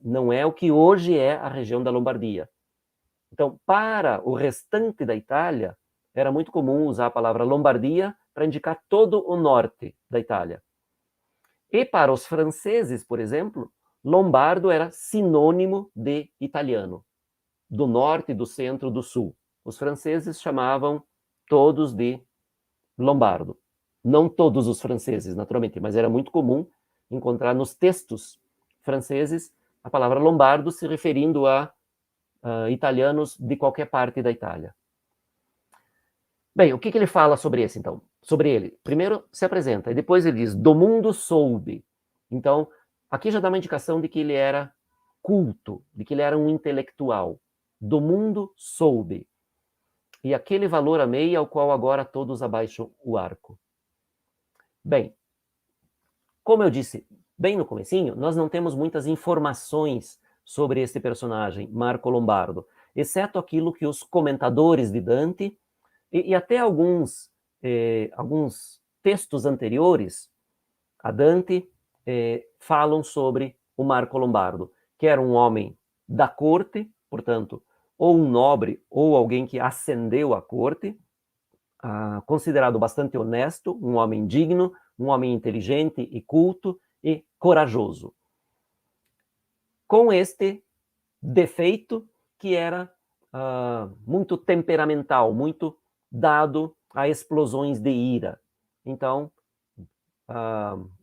não é o que hoje é a região da Lombardia. Então, para o restante da Itália, era muito comum usar a palavra Lombardia para indicar todo o norte da Itália. E para os franceses, por exemplo, Lombardo era sinônimo de italiano, do norte, do centro, do sul. Os franceses chamavam todos de Lombardo. Não todos os franceses, naturalmente, mas era muito comum encontrar nos textos franceses a palavra Lombardo se referindo a italianos de qualquer parte da Itália. Bem, o que ele fala sobre esse, então? Sobre ele. Primeiro se apresenta, e depois ele diz, do mundo soube. Então, aqui já dá uma indicação de que ele era culto, de que ele era um intelectual. Do mundo soube. E aquele valor amei ao qual agora todos abaixam o arco. Bem, como eu disse bem no comecinho, nós não temos muitas informações sobre esse personagem, Marco Lombardo, exceto aquilo que os comentadores de Dante e até alguns textos anteriores a Dante falam sobre o Marco Lombardo, que era um homem da corte, portanto, ou um nobre, ou alguém que ascendeu à corte, considerado bastante honesto, um homem digno, um homem inteligente e culto e corajoso. Com este defeito que era muito temperamental, muito dado a explosões de ira. Então,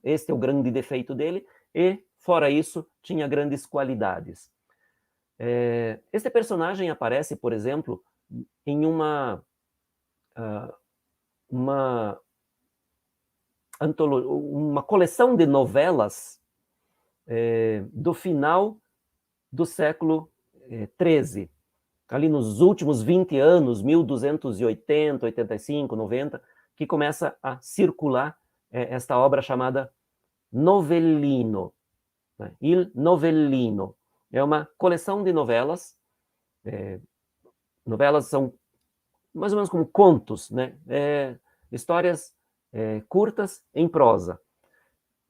este é o grande defeito dele, e, fora isso, tinha grandes qualidades. Este personagem aparece, por exemplo, em uma coleção de novelas do final do século XIII, ali nos últimos 20 anos, 1280, 85, 90, que começa a circular esta obra chamada Novellino. Né? Il Novellino. É uma coleção de novelas. Novelas são mais ou menos como contos, né? Histórias curtas em prosa.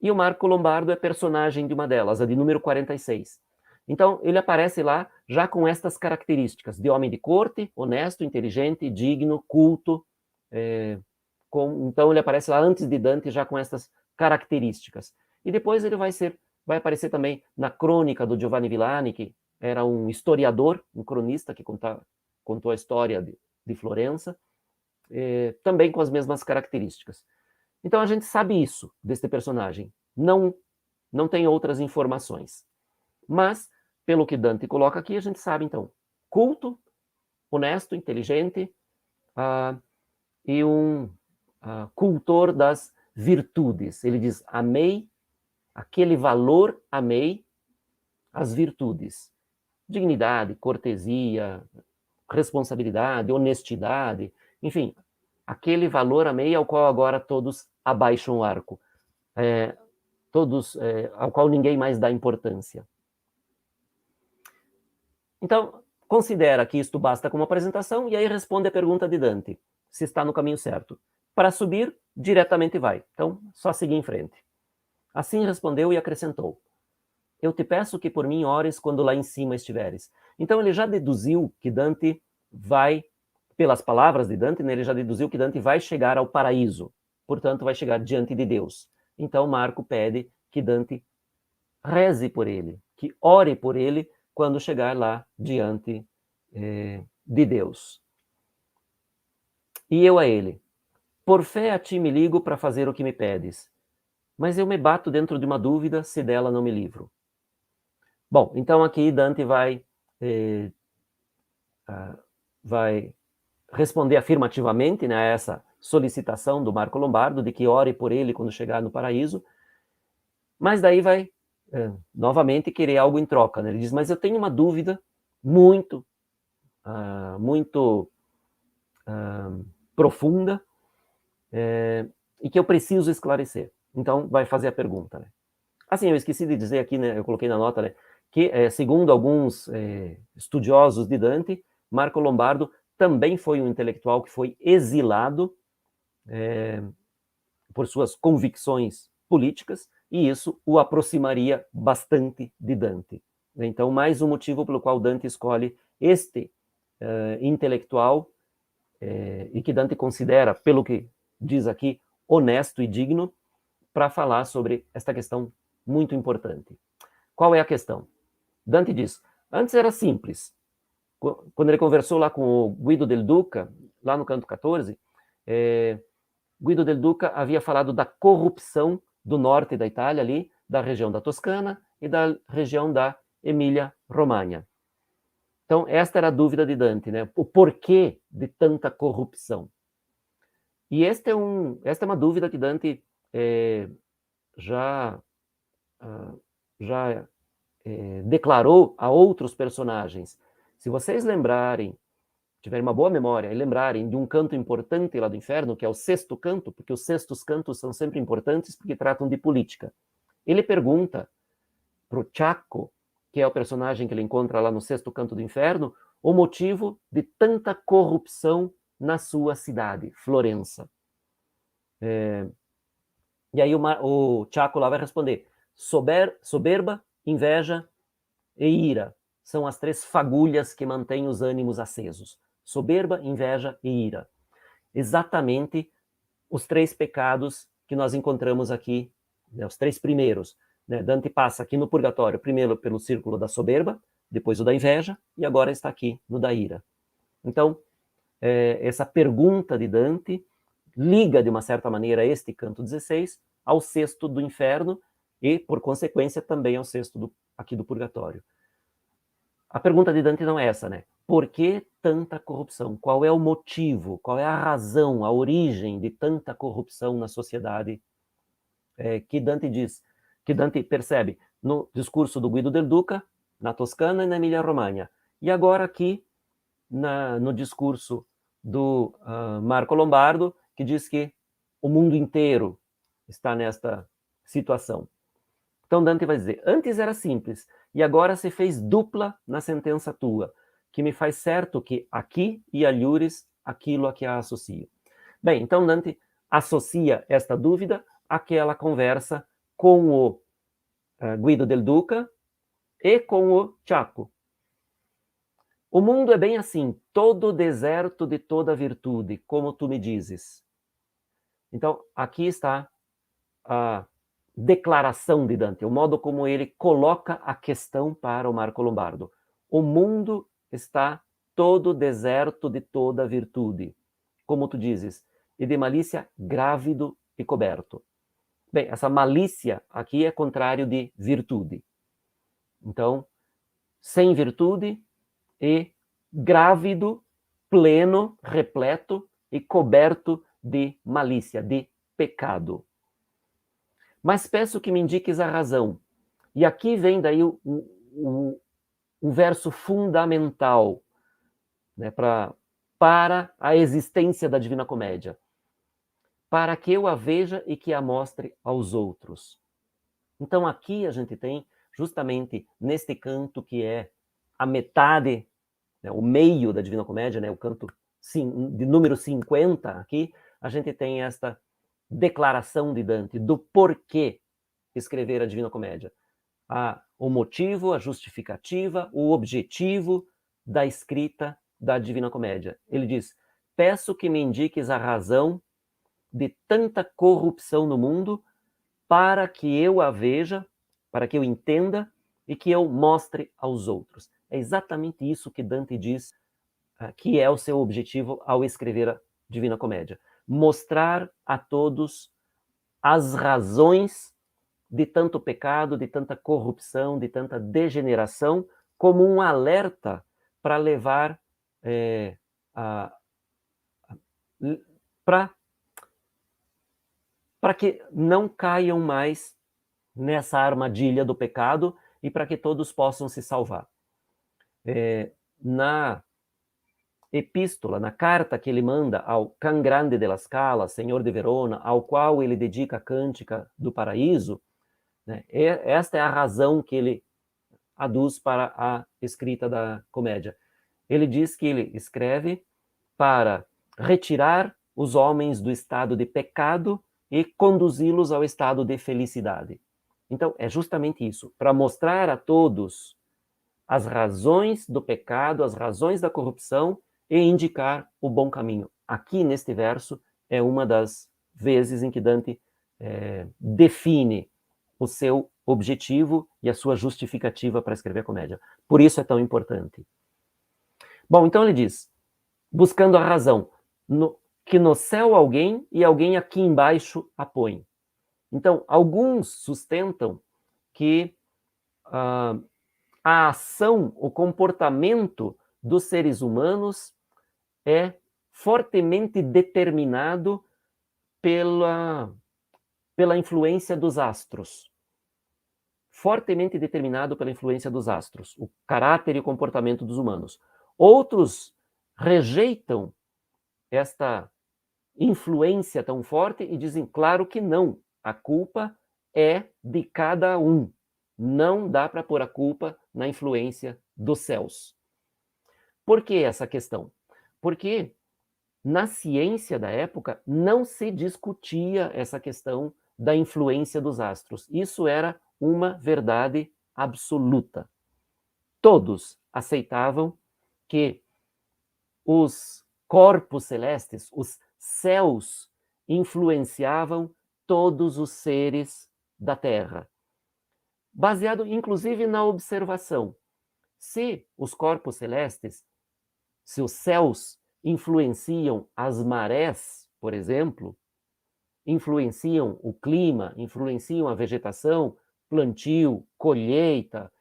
E o Marco Lombardo é personagem de uma delas, a de número 46. Então, ele aparece lá já com estas características de homem de corte, honesto, inteligente, digno, culto. Então, ele aparece lá antes de Dante já com estas características. E depois ele vai aparecer também na crônica do Giovanni Villani, que era um historiador, um cronista que contou a história de Florença, também com as mesmas características. Então, a gente sabe isso deste personagem. Não tem outras informações. Mas, pelo que Dante coloca aqui, a gente sabe, então, culto, honesto, inteligente, e um cultor das virtudes. Ele diz, amei, aquele valor amei as virtudes. Dignidade, cortesia, responsabilidade, honestidade, enfim, aquele valor amei ao qual agora todos abaixam o arco, ao qual ninguém mais dá importância. Então, considera que isto basta como apresentação e aí responde a pergunta de Dante, se está no caminho certo. Para subir, diretamente vai. Então, só seguir em frente. Assim respondeu e acrescentou, eu te peço que por mim ores quando lá em cima estiveres. Então, ele já deduziu que Dante vai, pelas palavras de Dante, né, ele já deduziu que Dante vai chegar ao paraíso, portanto, vai chegar diante de Deus. Então, Marco pede que Dante reze por ele, que ore por ele quando chegar lá diante de Deus. E eu a ele, por fé a ti me ligo para fazer o que me pedes, mas eu me bato dentro de uma dúvida se dela não me livro. Bom, então aqui Dante vai responder afirmativamente, né, a essa solicitação do Marco Lombardo de que ore por ele quando chegar no paraíso, mas daí vai novamente querer algo em troca, né? Ele diz, mas eu tenho uma dúvida muito profunda e que eu preciso esclarecer. Então vai fazer a pergunta, né? Assim, eu esqueci de dizer aqui, né, eu coloquei na nota, né, que segundo alguns estudiosos de Dante, Marco Lombardo também foi um intelectual que foi exilado por suas convicções políticas, e isso o aproximaria bastante de Dante. Então, mais um motivo pelo qual Dante escolhe este intelectual, e que Dante considera, pelo que diz aqui, honesto e digno, para falar sobre esta questão muito importante. Qual é a questão? Dante diz, antes era simples. Quando ele conversou lá com o Guido del Duca, lá no canto 14, Guido del Duca havia falado da corrupção do norte da Itália, ali, da região da Toscana e da região da Emília-Romanha. Então, esta era a dúvida de Dante, né? O porquê de tanta corrupção. E esta é uma dúvida que Dante já declarou a outros personagens. Se vocês lembrarem, tiverem uma boa memória e lembrarem de um canto importante lá do inferno, que é o sexto canto, porque os sextos cantos são sempre importantes porque tratam de política. Ele pergunta para o Ciacco, que é o personagem que ele encontra lá no sexto canto do inferno, o motivo de tanta corrupção na sua cidade, Florença. E aí o Ciacco lá vai responder, soberba, inveja e ira são as três fagulhas que mantêm os ânimos acesos. Soberba, inveja e ira. Exatamente os três pecados que nós encontramos aqui, né, os três primeiros. Né? Dante passa aqui no purgatório, primeiro pelo círculo da soberba, depois o da inveja, e agora está aqui no da ira. Então, essa pergunta de Dante liga, de uma certa maneira, este canto 16 ao sexto do inferno e, por consequência, também ao sexto aqui do purgatório. A pergunta de Dante não é essa, né? Por que tanta corrupção? Qual é o motivo? Qual é a razão, a origem de tanta corrupção na sociedade que Dante diz, que Dante percebe no discurso do Guido del Duca, na Toscana e na Emília-Romanha. E agora aqui, no discurso do Marco Lombardo, que diz que o mundo inteiro está nesta situação. Então Dante vai dizer, antes era simples, e agora se fez dupla na sentença tua, que me faz certo que aqui e alhures aquilo a que a associo. Bem, então Dante associa esta dúvida àquela conversa com o Guido del Duca e com o Ciacco. O mundo é bem assim, todo deserto de toda virtude, como tu me dizes. Então, aqui está a declaração de Dante, o modo como ele coloca a questão para o Marco Lombardo. O mundo está todo deserto de toda virtude, como tu dizes, e de malícia grávido e coberto. Bem, essa malícia aqui é contrário de virtude. Então, sem virtude e grávido, pleno, repleto e coberto de malícia, de pecado. Mas peço que me indiques a razão. E aqui vem daí o verso fundamental, né, para a existência da Divina Comédia. Para que eu a veja e que a mostre aos outros. Então aqui a gente tem, justamente neste canto que é a metade, né, o meio da Divina Comédia, né, o canto de número 50 aqui, a gente tem esta declaração de Dante do porquê escrever a Divina Comédia. O motivo, a justificativa, o objetivo da escrita da Divina Comédia. Ele diz: peço que me indiques a razão de tanta corrupção no mundo, para que eu a veja, para que eu entenda e que eu mostre aos outros. É exatamente isso que Dante diz que é o seu objetivo ao escrever a Divina Comédia. Mostrar a todos as razões de tanto pecado, de tanta corrupção, de tanta degeneração, como um alerta para levar para que não caiam mais nessa armadilha do pecado e para que todos possam se salvar. Na epístola, na carta que ele manda ao Can Grande della Scala, senhor de Verona, ao qual ele dedica a Cântica do Paraíso, né, esta é a razão que ele aduz para a escrita da comédia. Ele diz que ele escreve para retirar os homens do estado de pecado e conduzi-los ao estado de felicidade. Então, é justamente isso, para mostrar a todos as razões do pecado, as razões da corrupção e indicar o bom caminho. Aqui, neste verso, é uma das vezes em que Dante define o seu objetivo e a sua justificativa para escrever a comédia. Por isso é tão importante. Bom, então ele diz, buscando a razão, que no céu alguém e alguém aqui embaixo a põe. Então, alguns sustentam que a ação, o comportamento dos seres humanos é fortemente determinado pela influência dos astros. Fortemente determinado pela influência dos astros, o caráter e o comportamento dos humanos. Outros rejeitam esta influência tão forte e dizem, claro que não, a culpa é de cada um. Não dá para pôr a culpa na influência dos céus. Por que essa questão? Porque na ciência da época não se discutia essa questão da influência dos astros. Isso era uma verdade absoluta. Todos aceitavam que os corpos celestes, os céus, influenciavam todos os seres da Terra. Baseado, inclusive, na observação. Se os corpos celestes, se os céus influenciam as marés, por exemplo, influenciam o clima, influenciam a vegetação, plantio, colheita,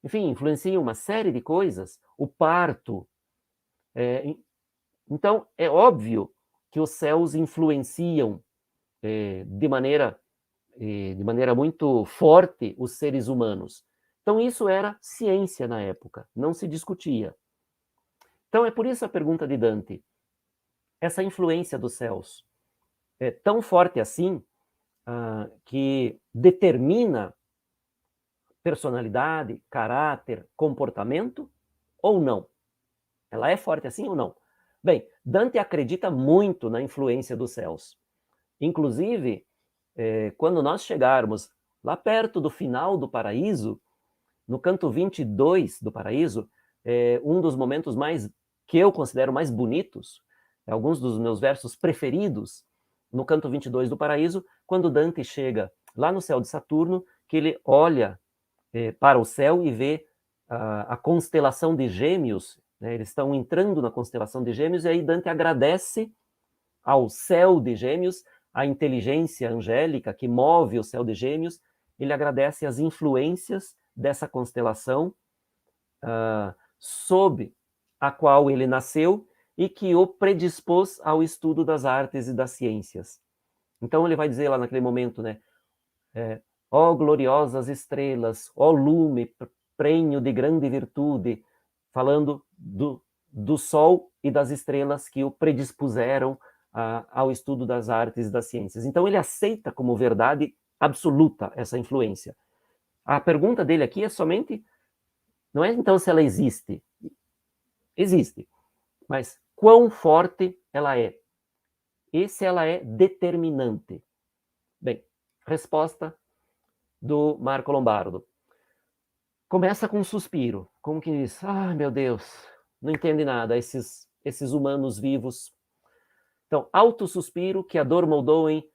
enfim, influenciam uma série de coisas, o parto. Então, é óbvio que os céus influenciam de maneira muito forte os seres humanos. Então, isso era ciência na época, não se discutia. Então, é por isso a pergunta de Dante. Essa influência dos céus é tão forte assim que determina personalidade, caráter, comportamento ou não? Ela é forte assim ou não? Bem, Dante acredita muito na influência dos céus. Inclusive, quando nós chegarmos lá perto do final do Paraíso, no canto 22 do Paraíso, um dos momentos que eu considero mais bonitos, alguns dos meus versos preferidos, no canto 22 do Paraíso, quando Dante chega lá no céu de Saturno, que ele olha para o céu e vê a constelação de Gêmeos, né? Eles estão entrando na constelação de Gêmeos, e aí Dante agradece ao céu de Gêmeos, a inteligência angélica que move o céu de Gêmeos, ele agradece as influências dessa constelação sob a qual ele nasceu e que o predispôs ao estudo das artes e das ciências. Então ele vai dizer lá naquele momento, né? Ó gloriosas estrelas, ó lume, prenho de grande virtude, falando do sol e das estrelas que o predispuseram ao estudo das artes e das ciências. Então ele aceita como verdade absoluta essa influência. A pergunta dele aqui é somente, não é então se ela existe. Existe, mas quão forte ela é? E se ela é determinante? Bem, resposta do Marco Lombardo. Começa com um suspiro, como que diz, meu Deus, não entende nada, esses humanos vivos. Então, alto suspiro que a dor moldou em,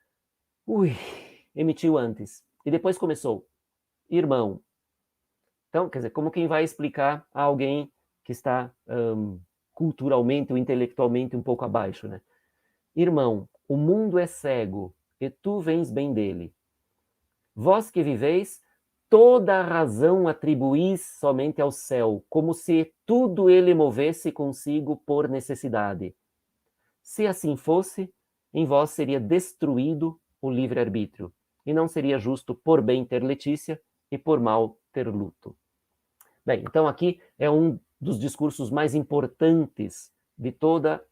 emitiu antes. E depois começou, irmão. Então, quer dizer, como quem vai explicar a alguém que está culturalmente ou intelectualmente um pouco abaixo, né? Irmão, o mundo é cego, e tu vens bem dele. Vós que viveis, toda a razão atribuís somente ao céu, como se tudo ele movesse consigo por necessidade. Se assim fosse, em vós seria destruído o livre-arbítrio, e não seria justo por bem ter Letícia e por mal ter luto. Bem, então aqui é um dos discursos mais importantes de toda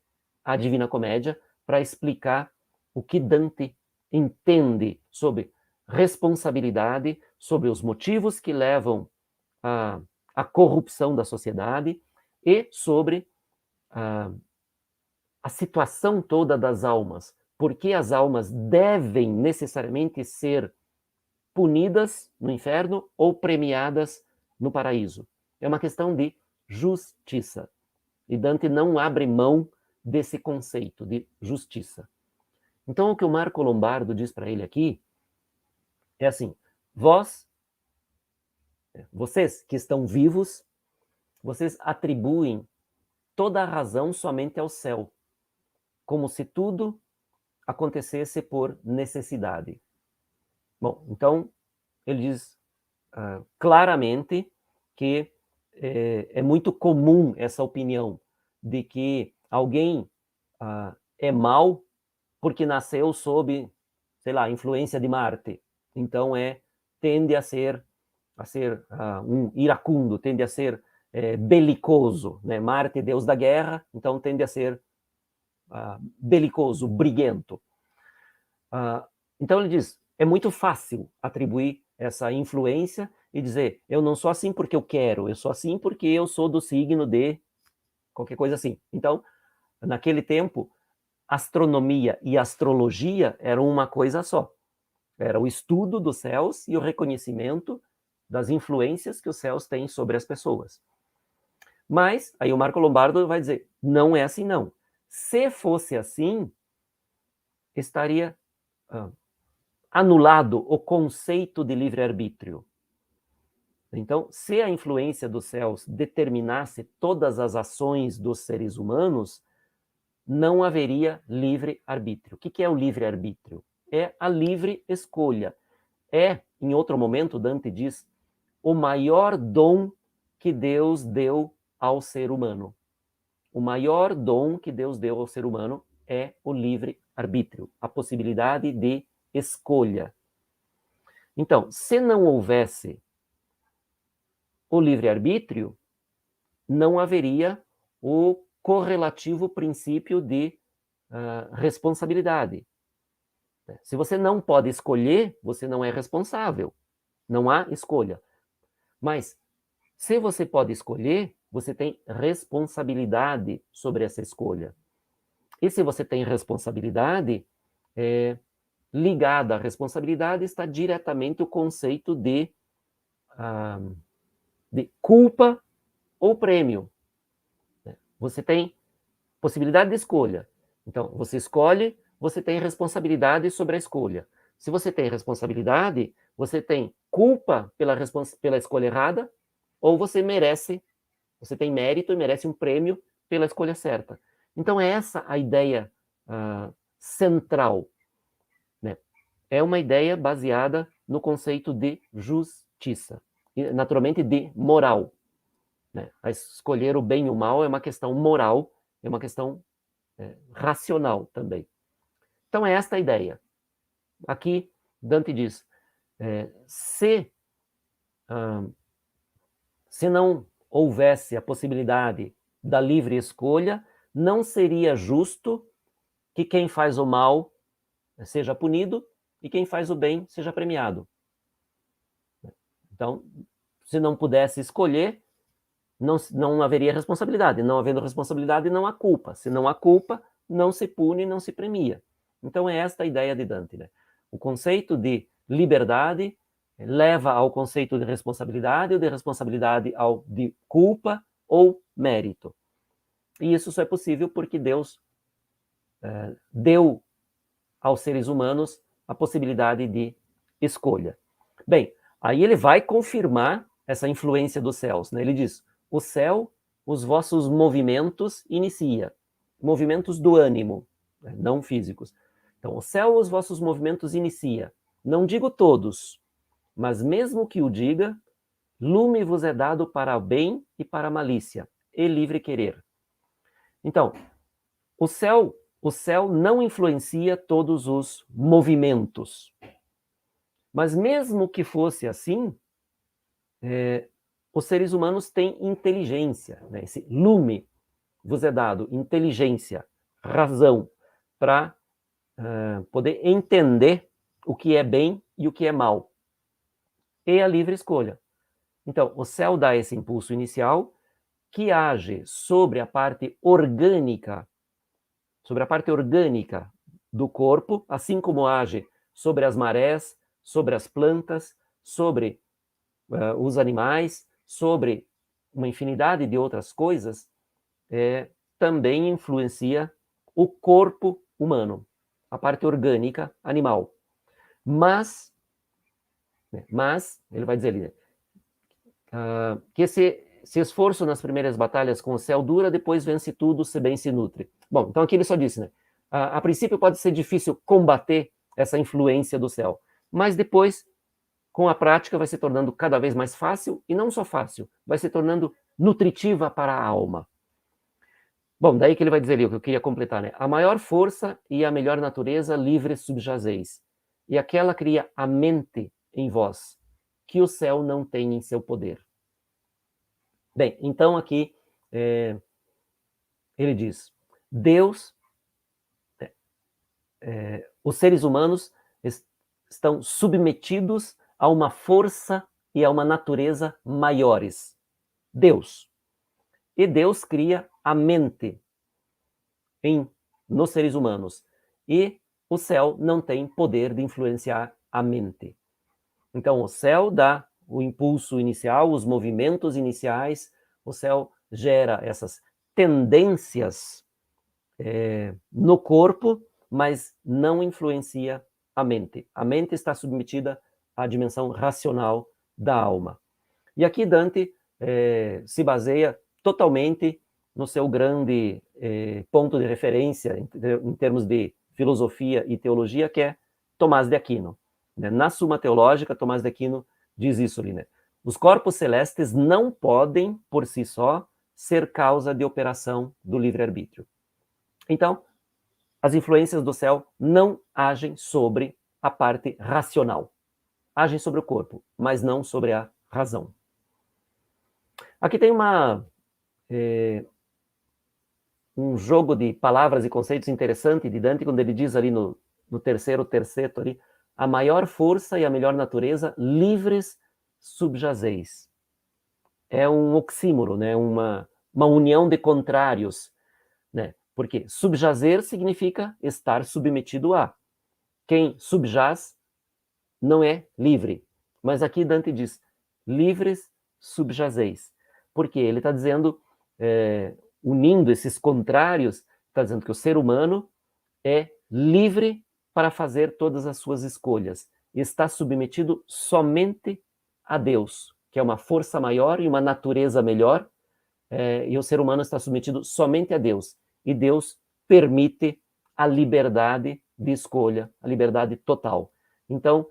a Divina Comédia para explicar o que Dante entende sobre responsabilidade, sobre os motivos que levam à corrupção da sociedade e sobre a situação toda das almas. Porque as almas devem necessariamente ser punidas no inferno ou premiadas no paraíso. É uma questão de justiça. E Dante não abre mão desse conceito de justiça. Então, o que o Marco Lombardo diz para ele aqui é assim: vocês que estão vivos, vocês atribuem toda a razão somente ao céu, como se tudo acontecesse por necessidade. Bom, então, ele diz claramente que é muito comum essa opinião de que alguém é mau porque nasceu sob, sei lá, influência de Marte. Então tende a ser um iracundo, tende a ser belicoso, né? Marte, deus da guerra, então tende a ser belicoso, briguento. Então ele diz, é muito fácil atribuir essa influência e dizer, eu não sou assim porque eu quero, eu sou assim porque eu sou do signo de qualquer coisa assim. Então, naquele tempo, astronomia e astrologia eram uma coisa só. Era o estudo dos céus e o reconhecimento das influências que os céus têm sobre as pessoas. Mas, aí o Marco Lombardo vai dizer, não é assim não. Se fosse assim, estaria anulado o conceito de livre-arbítrio. Então, se a influência dos céus determinasse todas as ações dos seres humanos, não haveria livre-arbítrio. O que é o livre-arbítrio? É a livre escolha. Em outro momento, Dante diz, o maior dom que Deus deu ao ser humano. O maior dom que Deus deu ao ser humano é o livre-arbítrio, a possibilidade de escolha. Então, se não houvesse o livre-arbítrio, não haveria o correlativo princípio de responsabilidade. Se você não pode escolher, você não é responsável. Não há escolha. Mas, se você pode escolher, você tem responsabilidade sobre essa escolha. E se você tem responsabilidade, ligada à responsabilidade está diretamente o conceito de culpa ou prêmio. Você tem possibilidade de escolha. Então, você escolhe, você tem responsabilidade sobre a escolha. Se você tem responsabilidade, você tem culpa pela escolha errada, ou você tem mérito e merece um prêmio pela escolha certa. Então, é essa a ideia central. Né? É uma ideia baseada no conceito de justiça, e, naturalmente, de moral. Né? A escolher o bem e o mal é uma questão moral é uma questão racional também. Então é esta a ideia. Aqui Dante diz, se não houvesse a possibilidade da livre escolha, não seria justo que quem faz o mal seja punido e quem faz o bem seja premiado. Então, se não pudesse escolher, não haveria responsabilidade. Não havendo responsabilidade, não há culpa. Se não há culpa, não se pune, não se premia. Então é esta a ideia de Dante, né? O conceito de liberdade leva ao conceito de responsabilidade, ou de responsabilidade ao de culpa ou mérito. E isso só é possível porque Deus deu aos seres humanos a possibilidade de escolha. Bem, aí ele vai confirmar essa influência dos céus, né? Ele diz, o céu, os vossos movimentos inicia, movimentos do ânimo, né? Não físicos. Então, o céu, os vossos movimentos inicia. Não digo todos, mas mesmo que o diga, lume vos é dado para o bem e para a malícia, e livre querer. Então, o céu não influencia todos os movimentos. Mas mesmo que fosse assim, os seres humanos têm inteligência, né? Esse lume vos é dado, inteligência, razão, para poder entender o que é bem e o que é mal. E a livre escolha. Então, o céu dá esse impulso inicial que age sobre a parte orgânica do corpo, assim como age sobre as marés, sobre as plantas, sobre os animais, sobre uma infinidade de outras coisas, também influencia o corpo humano, a parte orgânica animal. Mas ele vai dizer ali, que esse esforço nas primeiras batalhas com o céu dura, depois vence tudo, se bem se nutre. Bom, então aqui ele só disse, né? A princípio pode ser difícil combater essa influência do céu, mas depois, com a prática, vai se tornando cada vez mais fácil, e não só fácil, vai se tornando nutritiva para a alma. Bom, daí que ele vai dizer ali, o que eu queria completar, né? A maior força e a melhor natureza livre subjazeis, e aquela cria a mente em vós, que o céu não tem em seu poder. Bem, então aqui ele diz, Deus, os seres humanos estão submetidos a uma força e a uma natureza maiores. Deus. E Deus cria a mente nos seres humanos. E o céu não tem poder de influenciar a mente. Então, o céu dá o impulso inicial, os movimentos iniciais, o céu gera essas tendências no corpo, mas não influencia a mente. A mente está submetida à dimensão racional da alma. E aqui Dante se baseia totalmente no seu grande ponto de referência em termos de filosofia e teologia, que é Tomás de Aquino. Na Suma Teológica, Tomás de Aquino diz isso ali, né? Os corpos celestes não podem, por si só, ser causa de operação do livre-arbítrio. Então, as influências do céu não agem sobre a parte racional. Agem sobre o corpo, mas não sobre a razão. Aqui tem um jogo de palavras e conceitos interessante de Dante, quando ele diz ali no terceiro terceto, ali, a maior força e a melhor natureza livres subjazeis. É um oxímoro, né? uma união de contrários, né? Porque subjazer significa estar submetido a. Quem subjaz não é livre. Mas aqui Dante diz, livres subjazeis. Porque ele está dizendo, unindo esses contrários, está dizendo que o ser humano é livre para fazer todas as suas escolhas. Está submetido somente a Deus, que é uma força maior e uma natureza melhor, e o ser humano está submetido somente a Deus. E Deus permite a liberdade de escolha, a liberdade total. Então,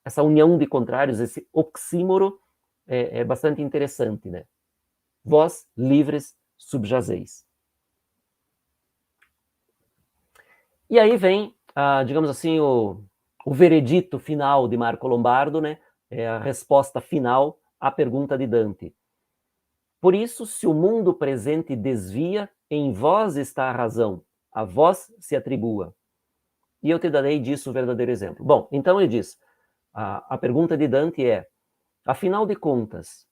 essa união de contrários, esse oxímoro, é bastante interessante, né? Vós livres subjazeis. E aí vem, digamos assim, o veredito final de Marco Lombardo, né? É a resposta final à pergunta de Dante. Por isso, se o mundo presente desvia, em vós está a razão, a vós se atribua. E eu te darei disso o verdadeiro exemplo. Bom, então ele diz, a pergunta de Dante é, afinal de contas,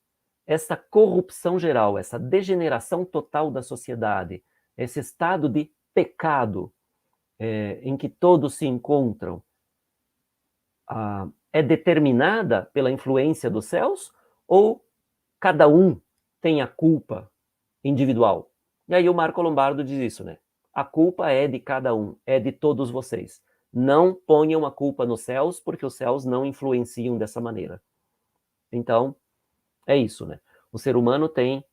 essa corrupção geral, essa degeneração total da sociedade, esse estado de pecado em que todos se encontram, é determinada pela influência dos céus ou cada um tem a culpa individual? E aí o Marco Lombardo diz isso, né? A culpa é de cada um, é de todos vocês. Não ponham a culpa nos céus, porque os céus não influenciam dessa maneira. Então, é isso, né? O ser humano tem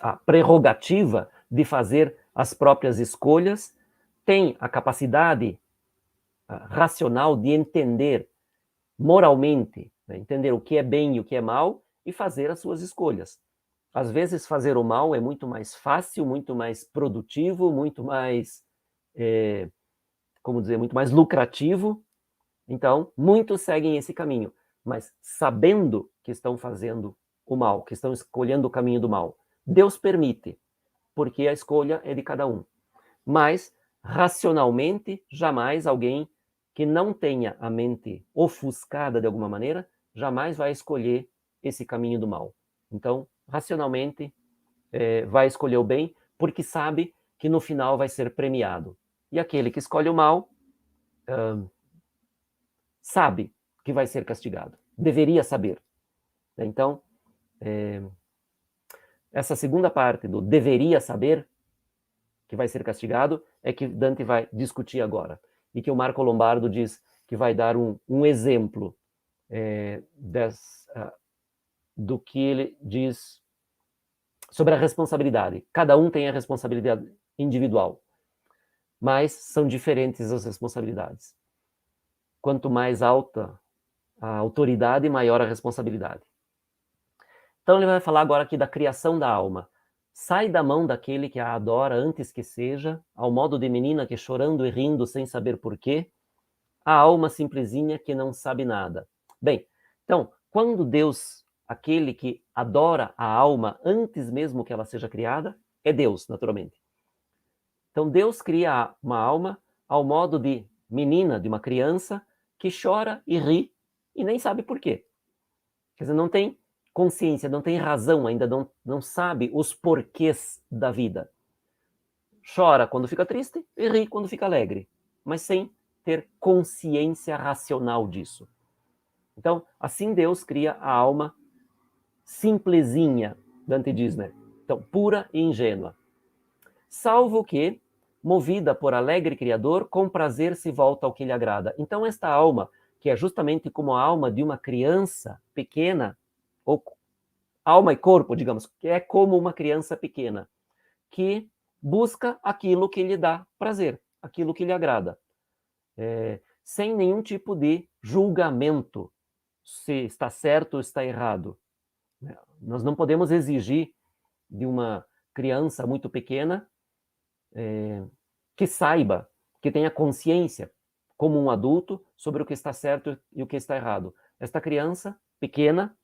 a prerrogativa de fazer as próprias escolhas, tem a capacidade racional de entender moralmente, né? Entender o que é bem e o que é mal e fazer as suas escolhas. Às vezes, fazer o mal é muito mais fácil, muito mais produtivo, muito mais, como dizer, muito mais lucrativo. Então, muitos seguem esse caminho, mas sabendo que estão fazendo o mal, que estão escolhendo o caminho do mal. Deus permite, porque a escolha é de cada um. Mas, racionalmente, jamais alguém que não tenha a mente ofuscada de alguma maneira, jamais vai escolher esse caminho do mal. Então, racionalmente, vai escolher o bem, porque sabe que no final vai ser premiado. E aquele que escolhe o mal, sabe que vai ser castigado. Deveria saber. Então, essa segunda parte do deveria saber, que vai ser castigado, é que Dante vai discutir agora. E que o Marco Lombardo diz que vai dar um exemplo do que ele diz sobre a responsabilidade. Cada um tem a responsabilidade individual, mas são diferentes as responsabilidades. Quanto mais alta a autoridade, maior a responsabilidade. Então ele vai falar agora aqui da criação da alma. Sai da mão daquele que a adora antes que seja, ao modo de menina que chorando e rindo sem saber porquê, a alma simplesinha que não sabe nada. Bem, então, quando Deus, aquele que adora a alma antes mesmo que ela seja criada, é Deus, naturalmente. Então Deus cria uma alma ao modo de menina, de uma criança, que chora e ri e nem sabe porquê. Quer dizer, não tem consciência, não tem razão ainda, não sabe os porquês da vida. Chora quando fica triste e ri quando fica alegre, mas sem ter consciência racional disso. Então, assim Deus cria a alma simplesinha, Dante diz, né? Então, pura e ingênua. Salvo que, movida por alegre Criador, com prazer se volta ao que lhe agrada. Então, esta alma, que é justamente como a alma de uma criança pequena, ou alma e corpo, digamos, que é como uma criança pequena, que busca aquilo que lhe dá prazer, aquilo que lhe agrada, sem nenhum tipo de julgamento se está certo ou está errado. Nós não podemos exigir de uma criança muito pequena que saiba, que tenha consciência, como um adulto, sobre o que está certo e o que está errado. Esta criança pequena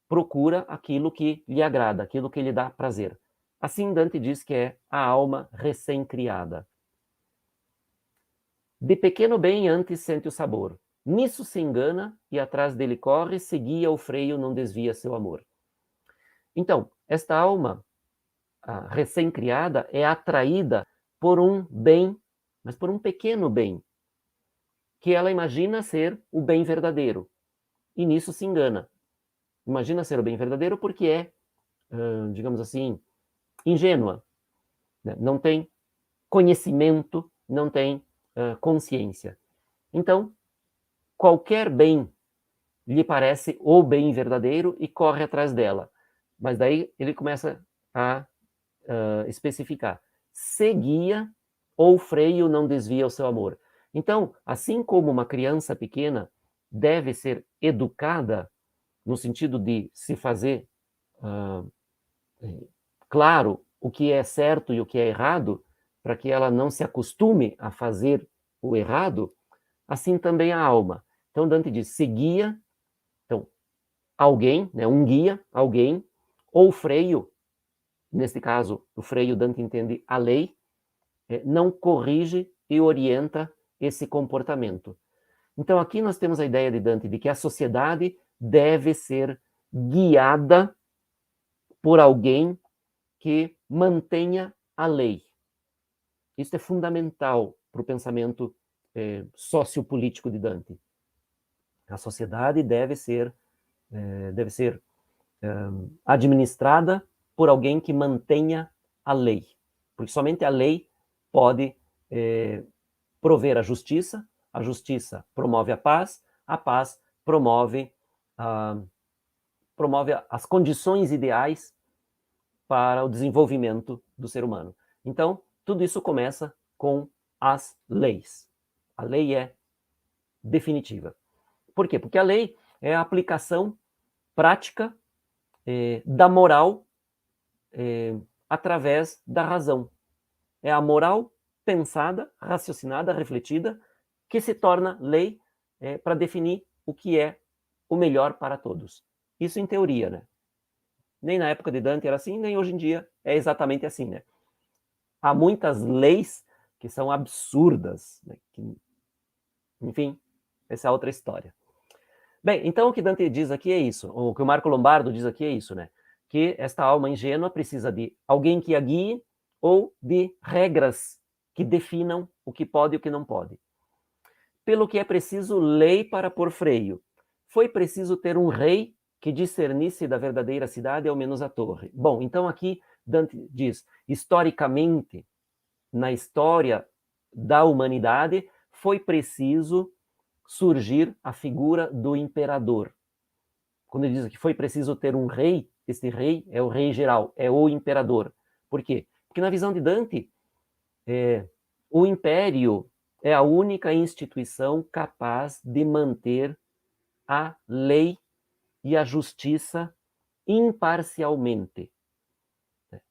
procura aquilo que lhe agrada, aquilo que lhe dá prazer. Assim Dante diz que é a alma recém-criada. De pequeno bem antes sente o sabor. Nisso se engana e atrás dele corre, seguia o freio, não desvia seu amor. Então, esta alma recém-criada é atraída por um bem, mas por um pequeno bem, que ela imagina ser o bem verdadeiro. E nisso se engana. Imagina ser o bem verdadeiro porque é, digamos assim, ingênua. Né? Não tem conhecimento, não tem consciência. Então, qualquer bem lhe parece o bem verdadeiro e corre atrás dela. Mas daí ele começa a especificar. Seguia ou freio não desvia o seu amor. Então, assim como uma criança pequena deve ser educada no sentido de se fazer claro o que é certo e o que é errado, para que ela não se acostume a fazer o errado, assim também a alma. Então Dante diz, se guia, então, alguém, né, um guia, alguém, ou freio, neste caso, o freio Dante entende a lei, não corrige e orienta esse comportamento. Então aqui nós temos a ideia de Dante de que a sociedade deve ser guiada por alguém que mantenha a lei. Isso é fundamental para o pensamento sociopolítico de Dante. A sociedade deve ser administrada por alguém que mantenha a lei, porque somente a lei pode prover a justiça promove a paz promove as condições ideais para o desenvolvimento do ser humano. Então, tudo isso começa com as leis. A lei é definitiva. Por quê? Porque a lei é a aplicação prática da moral através da razão. É a moral pensada, raciocinada, refletida, que se torna lei para definir o que é o melhor para todos. Isso em teoria, né? Nem na época de Dante era assim, nem hoje em dia é exatamente assim, né? Há muitas leis que são absurdas, né? Enfim, essa é outra história. Bem, então o que Dante diz aqui é isso, o que o Marco Lombardo diz aqui é isso, né? Que esta alma ingênua precisa de alguém que a guie ou de regras que definam o que pode e o que não pode. Pelo que é preciso lei para pôr freio. Foi preciso ter um rei que discernisse da verdadeira cidade ao menos a torre. Bom, então aqui Dante diz, historicamente, na história da humanidade, foi preciso surgir a figura do imperador. Quando ele diz que foi preciso ter um rei, este rei é o rei geral, é o imperador. Por quê? Porque na visão de Dante, o império é a única instituição capaz de manter a lei e a justiça imparcialmente.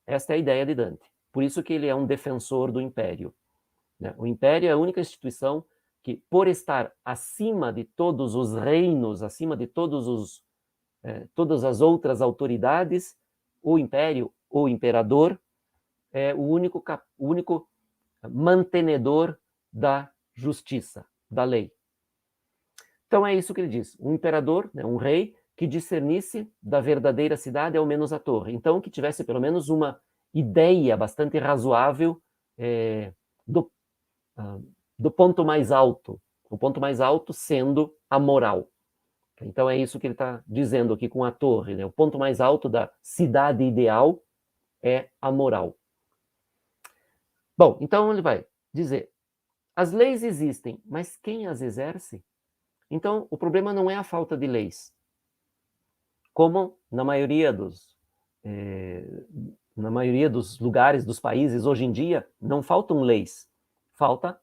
Esta é a ideia de Dante. Por isso que ele é um defensor do império. O império é a única instituição que, por estar acima de todos os reinos, acima de todas as outras autoridades, o império, o imperador, é o único mantenedor da justiça, da lei. Então é isso que ele diz. Um imperador, um rei, que discernisse da verdadeira cidade ao menos a torre. Então que tivesse pelo menos uma ideia bastante razoável do ponto mais alto. O ponto mais alto sendo a moral. Então é isso que ele está dizendo aqui com a torre, né? O ponto mais alto da cidade ideal é a moral. Bom, então ele vai dizer, as leis existem, mas quem as exerce? Então o problema não é a falta de leis. Como na maioria dos lugares, dos países, hoje em dia, não faltam leis. Falta,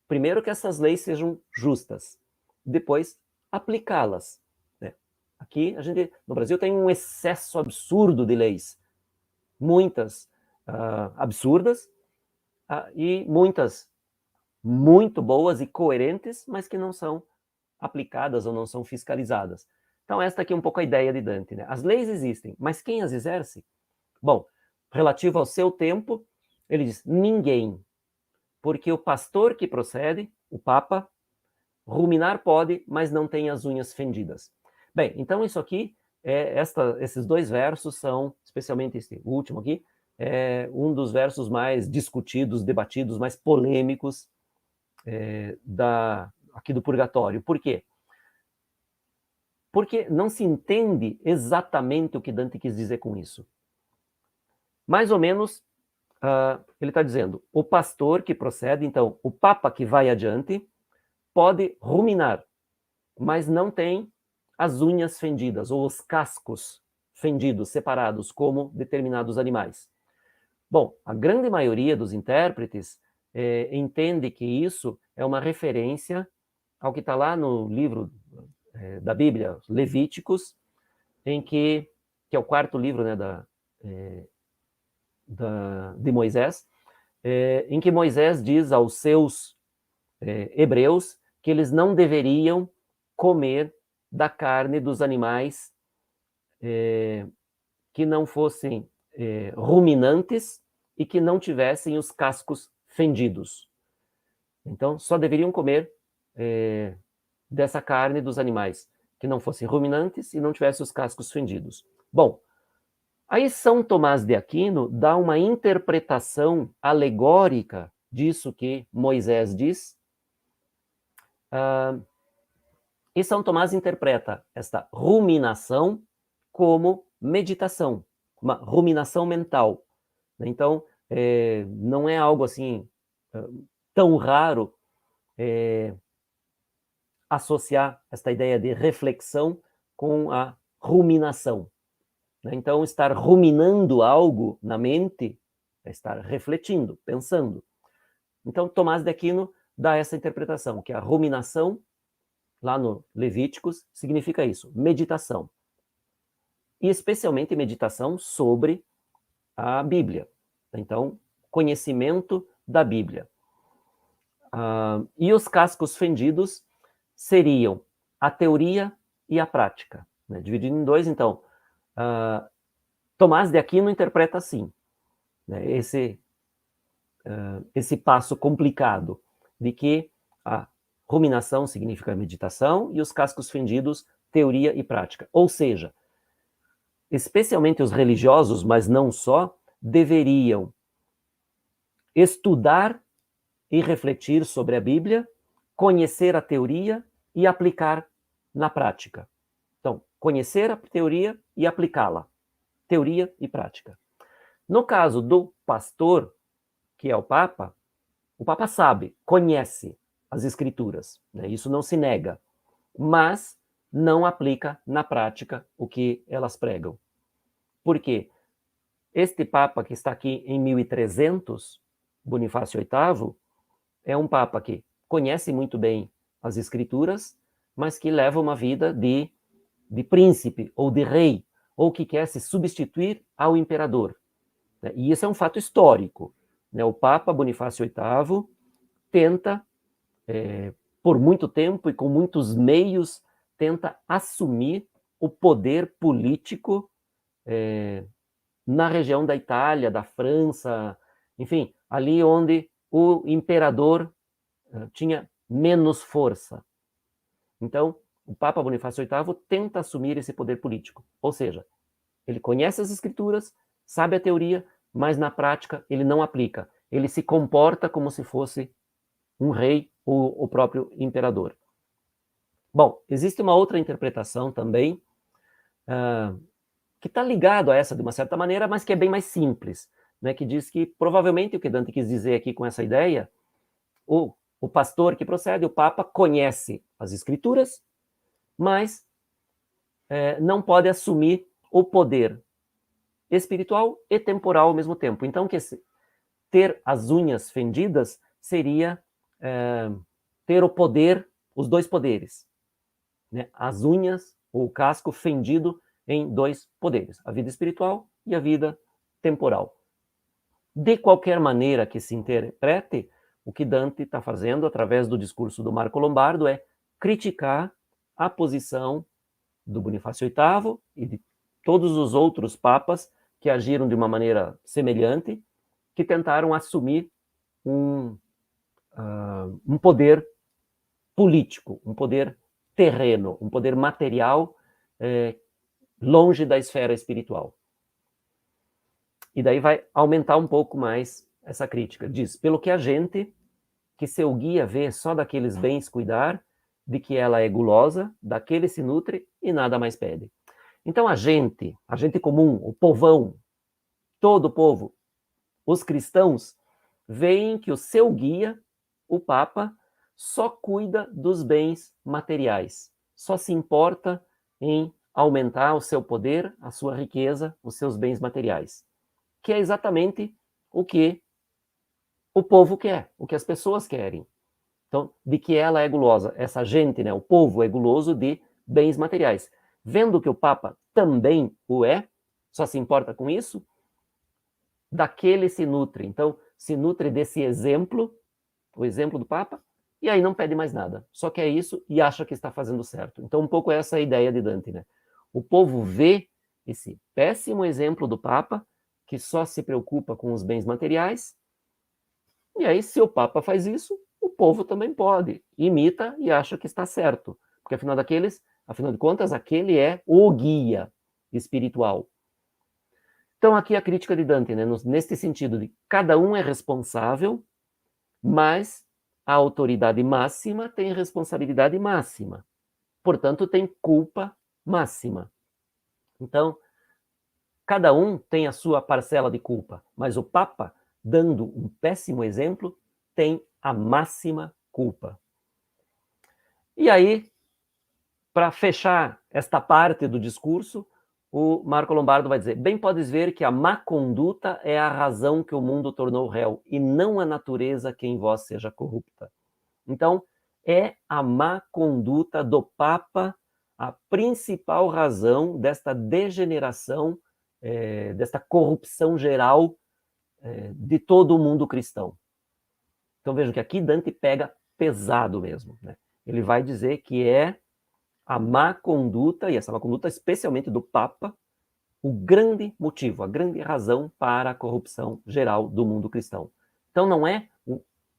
primeiro, que essas leis sejam justas. Depois, aplicá-las. Aqui, no Brasil, tem um excesso absurdo de leis. Muitas absurdas e muitas muito boas e coerentes, mas que não são aplicadas ou não são fiscalizadas. Então, esta aqui é um pouco a ideia de Dante, né? As leis existem, mas quem as exerce? Bom, relativo ao seu tempo, ele diz, ninguém, porque o pastor que procede, o Papa, ruminar pode, mas não tem as unhas fendidas. Bem, então isso aqui, esses dois versos são, especialmente esse último aqui, um dos versos mais discutidos, debatidos, mais polêmicos aqui do Purgatório. Por quê? Porque não se entende exatamente o que Dante quis dizer com isso. Mais ou menos, ele está dizendo, o pastor que procede, então, o Papa que vai adiante, pode ruminar, mas não tem as unhas fendidas, ou os cascos fendidos, separados, como determinados animais. Bom, a grande maioria dos intérpretes entende que isso é uma referência ao que está lá no livro da Bíblia, Levíticos, que é o quarto livro, né, de Moisés, em que Moisés diz aos seus hebreus que eles não deveriam comer da carne dos animais que não fossem ruminantes e que não tivessem os cascos fendidos. Então, só deveriam comer dessa carne dos animais que não fossem ruminantes e não tivessem os cascos fendidos. Bom, aí São Tomás de Aquino dá uma interpretação alegórica disso que Moisés diz. E São Tomás interpreta esta ruminação como meditação, uma ruminação mental. Então, não é algo assim tão raro associar esta ideia de reflexão com a ruminação. Então, estar ruminando algo na mente é estar refletindo, pensando. Então, Tomás de Aquino dá essa interpretação, que a ruminação, lá no Levíticos, significa isso, meditação. E especialmente meditação sobre a Bíblia. Então, conhecimento da Bíblia. E os cascos fendidos seriam a teoria e a prática. Dividido em dois, então, Tomás de Aquino interpreta assim, esse passo complicado de que a ruminação significa meditação e os cascos fendidos, teoria e prática. Ou seja, especialmente os religiosos, mas não só, deveriam estudar e refletir sobre a Bíblia, conhecer a teoria e aplicar na prática. Então, conhecer a teoria e aplicá-la. Teoria e prática. No caso do pastor, que é o Papa sabe, conhece as Escrituras, isso não se nega, mas não aplica na prática o que elas pregam. Por quê? Este Papa que está aqui em 1300, Bonifácio VIII, é um Papa que conhece muito bem as Escrituras, mas que leva uma vida de príncipe ou de rei, ou que quer se substituir ao imperador. E isso é um fato histórico. O Papa Bonifácio VIII tenta, por muito tempo e com muitos meios, tenta assumir o poder político na região da Itália, da França, enfim, ali onde o imperador tinha menos força. Então, o Papa Bonifácio VIII tenta assumir esse poder político. Ou seja, ele conhece as Escrituras, sabe a teoria, mas na prática ele não aplica. Ele se comporta como se fosse um rei ou o próprio imperador. Bom, existe uma outra interpretação também, que está ligado a essa de uma certa maneira, mas que é bem mais simples, que diz que provavelmente o que Dante quis dizer aqui com essa ideia, o pastor que procede, o Papa, conhece as Escrituras, mas não pode assumir o poder espiritual e temporal ao mesmo tempo. Então, ter as unhas fendidas seria ter o poder, os dois poderes. As unhas, ou o casco fendido em dois poderes, a vida espiritual e a vida temporal. De qualquer maneira que se interprete, o que Dante está fazendo através do discurso do Marco Lombardo é criticar a posição do Bonifácio VIII e de todos os outros papas que agiram de uma maneira semelhante, que tentaram assumir um poder político, um poder terreno, um poder material longe da esfera espiritual. E daí vai aumentar um pouco mais essa crítica. Diz, pelo que a gente, que seu guia vê só daqueles bens cuidar, de que ela é gulosa, daquele se nutre e nada mais pede. Então a gente comum, o povão, todo o povo, os cristãos, veem que o seu guia, o Papa, só cuida dos bens materiais, só se importa em aumentar o seu poder, a sua riqueza, os seus bens materiais, que é exatamente o que o povo quer, o que as pessoas querem. Então, de que ela é gulosa, essa gente, o povo é guloso de bens materiais. Vendo que o Papa também o é, só se importa com isso, daquele se nutre. Então, se nutre desse exemplo, o exemplo do Papa, e aí não pede mais nada. Só quer isso e acha que está fazendo certo. Então, um pouco essa é a ideia de Dante, né? O povo vê esse péssimo exemplo do Papa, que só se preocupa com os bens materiais, e aí, se o Papa faz isso, o povo também pode. Imita e acha que está certo. Porque, afinal de contas, aquele é o guia espiritual. Então, aqui a crítica de Dante, né? Neste sentido de cada um é responsável, mas a autoridade máxima tem responsabilidade máxima. Portanto, tem culpa máxima. Então, cada um tem a sua parcela de culpa, mas o Papa, dando um péssimo exemplo, tem a máxima culpa. E aí, para fechar esta parte do discurso, o Marco Lombardo vai dizer: bem podes ver que a má conduta é a razão que o mundo tornou réu, e não a natureza que em vós seja corrupta. Então, é a má conduta do Papa a principal razão desta degeneração, desta corrupção geral de todo o mundo cristão. Então vejam que aqui Dante pega pesado mesmo, né? Ele vai dizer que é a má conduta, e essa má conduta especialmente do Papa, o grande motivo, a grande razão para a corrupção geral do mundo cristão. Então não é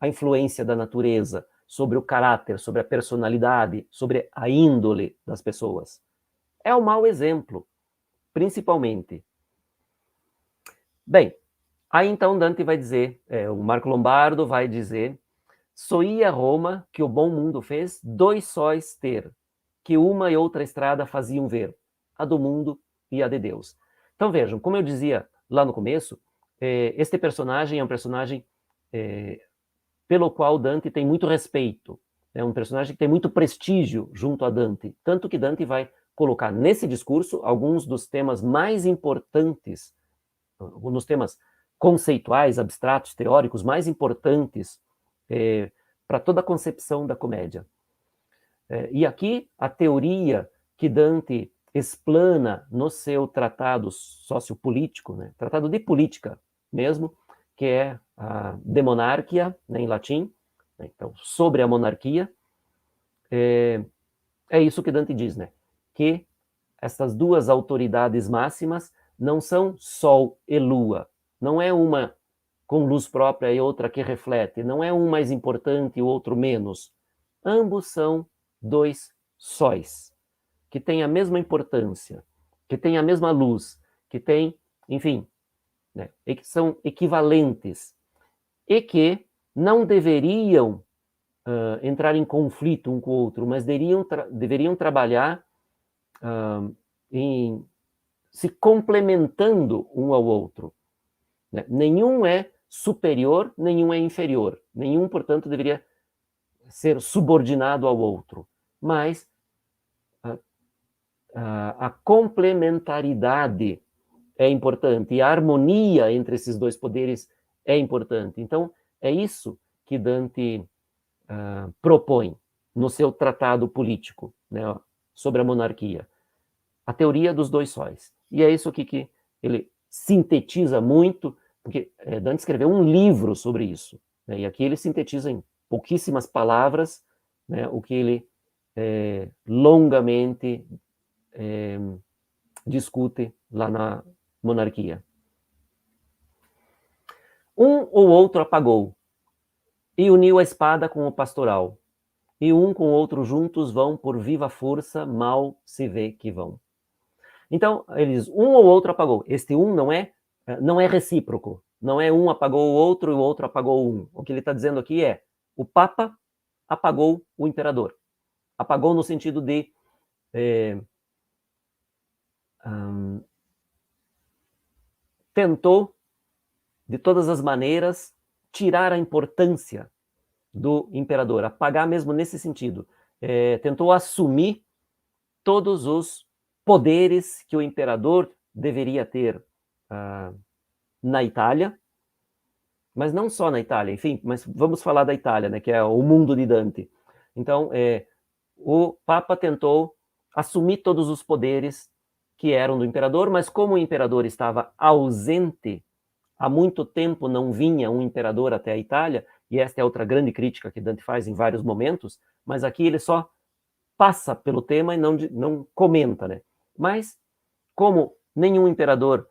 a influência da natureza sobre o caráter, sobre a personalidade, sobre a índole das pessoas. É o mau exemplo, principalmente. Bem, aí então Dante vai dizer, o Marco Lombardo vai dizer: soía Roma, que o bom mundo fez, 2 sóis ter, que uma e outra estrada faziam ver, a do mundo e a de Deus. Então vejam, como eu dizia lá no começo, este personagem é um personagem pelo qual Dante tem muito respeito, é um personagem que tem muito prestígio junto a Dante, tanto que Dante vai colocar nesse discurso alguns dos temas mais importantes, nos temas conceituais, abstratos, teóricos mais importantes para toda a concepção da comédia. E aqui a teoria que Dante explana no seu tratado sociopolítico, né, tratado de política mesmo, que é a De Monarchia, né, em latim, né, então sobre a monarquia, é isso que Dante diz, né, que essas duas autoridades máximas não são Sol e Lua, não é uma com luz própria e outra que reflete, não é um mais importante e o outro menos. Ambos são 2 sóis, que têm a mesma importância, que têm a mesma luz, que têm, enfim, né, e que são equivalentes, e que não deveriam entrar em conflito um com o outro, mas deveriam trabalhar se complementando um ao outro. Né? Nenhum é superior, nenhum é inferior. Nenhum, portanto, deveria ser subordinado ao outro. Mas a complementaridade é importante, e a harmonia entre esses dois poderes é importante. Então, é isso que Dante propõe no seu tratado político, né, sobre a monarquia. A teoria dos 2 sóis. E é isso aqui que ele sintetiza muito, porque Dante escreveu um livro sobre isso, né, e aqui ele sintetiza em pouquíssimas palavras, né, o que ele longamente discute lá na monarquia. Um ou outro apagou, e uniu a espada com o pastoral, e um com o outro juntos vão por viva força, mal se vê que vão. Então, eles, um ou outro apagou. Este um não é recíproco. Não é um apagou o outro e o outro apagou um. O que ele está dizendo aqui é: o Papa apagou o imperador. Apagou no sentido de tentou, de todas as maneiras, tirar a importância do imperador. Apagar mesmo nesse sentido. Tentou assumir todos os poderes que o imperador deveria ter na Itália, mas não só na Itália, enfim, mas vamos falar da Itália, né, que é o mundo de Dante. Então, o Papa tentou assumir todos os poderes que eram do imperador, mas como o imperador estava ausente há muito tempo não vinha um imperador até a Itália, e esta é outra grande crítica que Dante faz em vários momentos, mas aqui ele só passa pelo tema e não comenta, né? Mas, como nenhum imperador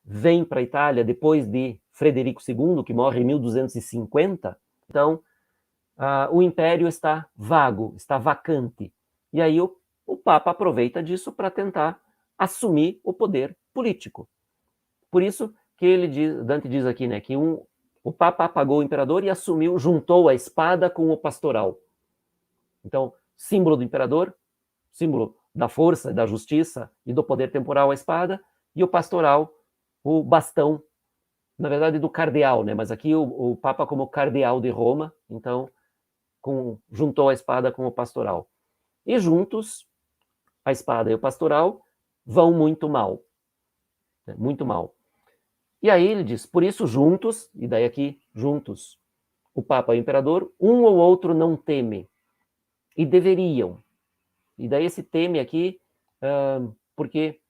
vem para a Itália depois de Frederico II, que morre em 1250, então o império está vago, está vacante. E aí o Papa aproveita disso para tentar assumir o poder político. Por isso que Dante diz aqui, né, que o Papa apagou o imperador e assumiu, juntou a espada com o pastoral. Então, símbolo do imperador, símbolo da força, da justiça e do poder temporal, a espada, e o pastoral, o bastão, na verdade do cardeal, né? Mas aqui o Papa como cardeal de Roma, então juntou a espada com o pastoral. E juntos, a espada e o pastoral vão muito mal. Né? Muito mal. E aí ele diz, por isso juntos, e daí aqui, juntos, o Papa e o Imperador, um ou outro não teme, e deveriam. E daí esse teme aqui, porque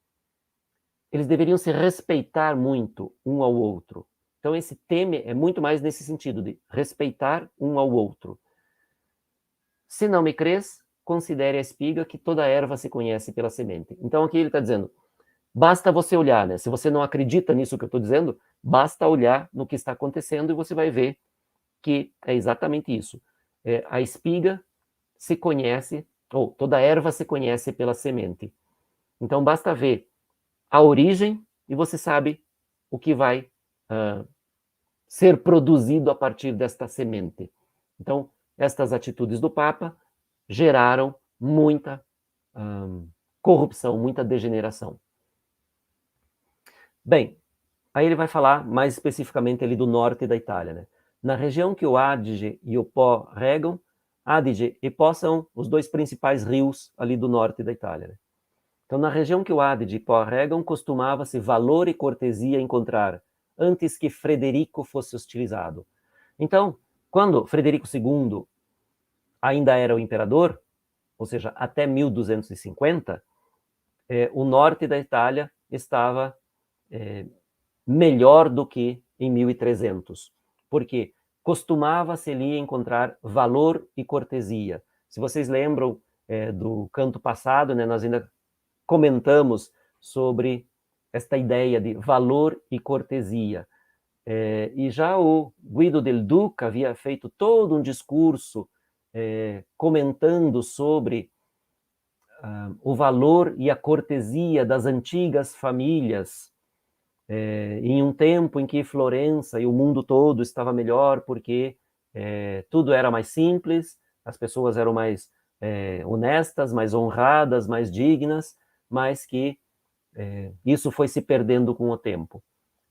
eles deveriam se respeitar muito um ao outro. Então esse teme é muito mais nesse sentido, de respeitar um ao outro. Se não me crês, considere a espiga que toda erva se conhece pela semente. Então aqui ele está dizendo, basta você olhar, né? Se você não acredita nisso que eu estou dizendo, basta olhar no que está acontecendo e você vai ver que é exatamente isso. A espiga se conhece, ou toda erva se conhece pela semente. Então basta ver a origem e você sabe o que vai ser produzido a partir desta semente. Então, estas atitudes do Papa geraram muita corrupção, muita degeneração. Bem, aí ele vai falar mais especificamente ali do norte da Itália, né? Na região que o Adige e o Po regam, Adige e Po são os dois principais rios ali do norte da Itália, né? Então, na região que o Adige e Po regam, costumava-se valor e cortesia encontrar, antes que Frederico fosse hostilizado. Então, quando Frederico II ainda era o imperador, ou seja, até 1250, o norte da Itália estava melhor do que em 1300, porque costumava-se ali encontrar valor e cortesia. Se vocês lembram do canto passado, né, nós ainda comentamos sobre esta ideia de valor e cortesia. E já o Guido del Duca havia feito todo um discurso comentando sobre o valor e a cortesia das antigas famílias, em um tempo em que Florença e o mundo todo estava melhor, porque tudo era mais simples, as pessoas eram mais honestas, mais honradas, mais dignas, mas que isso foi se perdendo com o tempo.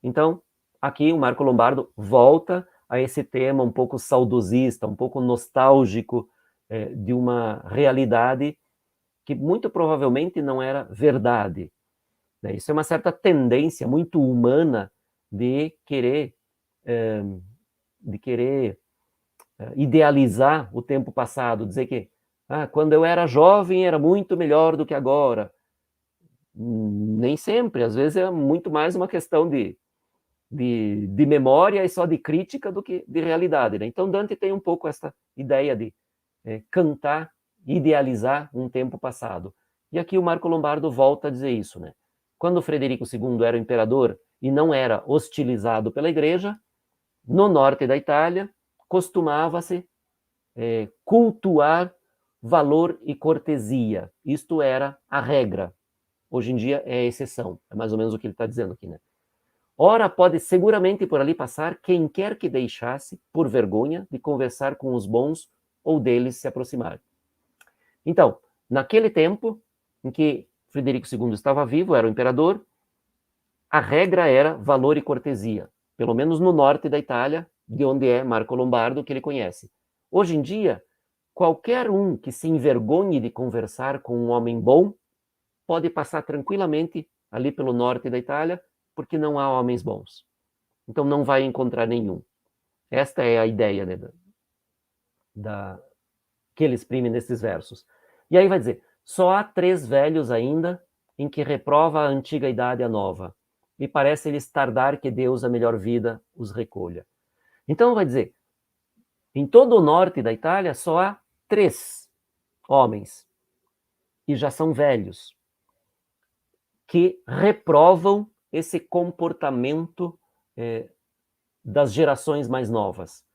Então, aqui o Marco Lombardo volta a esse tema um pouco saudosista, um pouco nostálgico de uma realidade que muito provavelmente não era verdade. Isso é uma certa tendência muito humana de querer idealizar o tempo passado, dizer que quando eu era jovem era muito melhor do que agora. Nem sempre, às vezes é muito mais uma questão de memória e só de crítica do que de realidade, né? Então Dante tem um pouco essa ideia de cantar, idealizar um tempo passado. E aqui o Marco Lombardo volta a dizer isso, né? Quando Frederico II era o imperador e não era hostilizado pela igreja, no norte da Itália costumava-se cultuar valor e cortesia. Isto era a regra. Hoje em dia é a exceção. É mais ou menos o que ele está dizendo aqui, né? Ora, pode seguramente por ali passar quem quer que deixasse, por vergonha, de conversar com os bons ou deles se aproximar. Então, naquele tempo em que Frederico II estava vivo, era o imperador, a regra era valor e cortesia, pelo menos no norte da Itália, de onde é Marco Lombardo, que ele conhece. Hoje em dia, qualquer um que se envergonhe de conversar com um homem bom pode passar tranquilamente ali pelo norte da Itália, porque não há homens bons. Então não vai encontrar nenhum. Esta é a ideia, né, que ele exprime nesses versos. E aí vai dizer, só há 3 velhos ainda em que reprova a antiga idade a nova. e parece-lhes tardar que Deus a melhor vida os recolha. Então vai dizer, em todo o norte da Itália só há 3 homens, e já são velhos, que reprovam esse comportamento das gerações mais novas.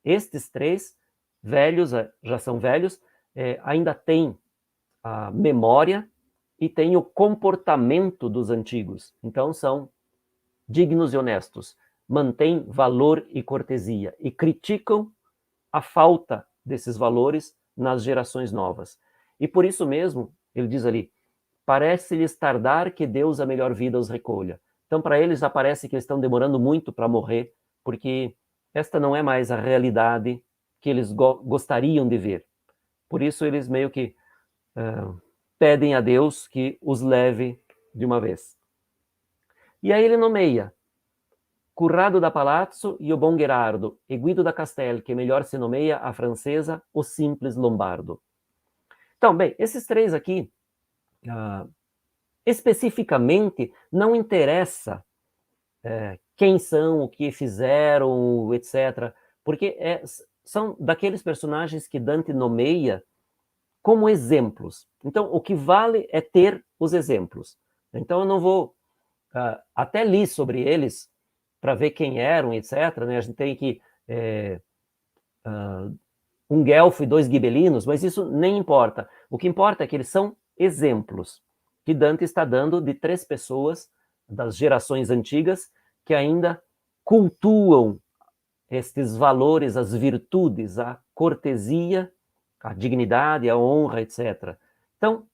Estes 3 velhos, já são velhos, ainda têm a memória e têm o comportamento dos antigos. Então são dignos e honestos, mantêm valor e cortesia e criticam a falta desses valores nas gerações novas. E por isso mesmo, ele diz ali, parece-lhes tardar que Deus a melhor vida os recolha. Então, para eles, já parece que eles estão demorando muito para morrer, porque esta não é mais a realidade que eles gostariam de ver. Por isso, eles meio que pedem a Deus que os leve de uma vez. E aí ele nomeia Currado da Palazzo e o Bom Gherardo, e Guido da Castel, que melhor se nomeia a francesa, o simples Lombardo. Então, bem, esses 3 aqui, especificamente, não interessa quem são, o que fizeram, etc., porque são daqueles personagens que Dante nomeia como exemplos. Então, o que vale é ter os exemplos. Então, eu não vou... até li sobre eles, para ver quem eram, etc., né? A gente tem que... um guelfo e 2 gibelinos, mas isso nem importa. O que importa é que eles são exemplos que Dante está dando de 3 pessoas das gerações antigas que ainda cultuam estes valores, as virtudes, a cortesia, a dignidade, a honra, etc. Então,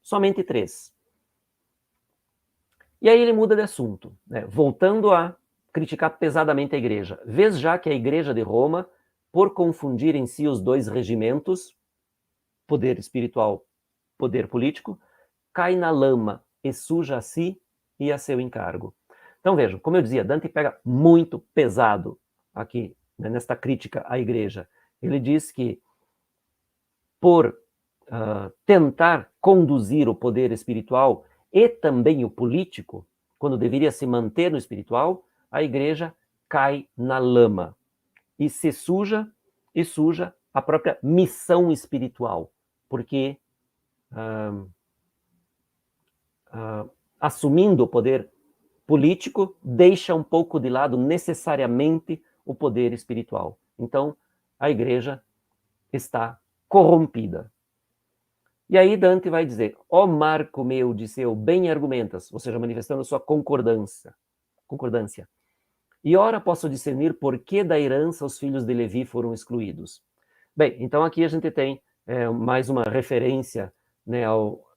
somente 3. E aí ele muda de assunto, né? Voltando a criticar pesadamente a igreja. Vês já que a igreja de Roma, por confundir em si os 2 regimentos, poder espiritual, poder político, cai na lama e suja a si e a seu encargo. Então vejam, como eu dizia, Dante pega muito pesado aqui, né, nesta crítica à igreja. Ele diz que por tentar conduzir o poder espiritual e também o político, quando deveria se manter no espiritual, a igreja cai na lama e se suja a própria missão espiritual, porque assumindo o poder político, deixa um pouco de lado necessariamente o poder espiritual. Então, a igreja está corrompida. E aí Dante vai dizer, ó Marco meu, disse eu, bem argumentas, ou seja, manifestando sua concordância. E ora posso discernir por que da herança os filhos de Levi foram excluídos. Bem, então aqui a gente tem mais uma referência, né,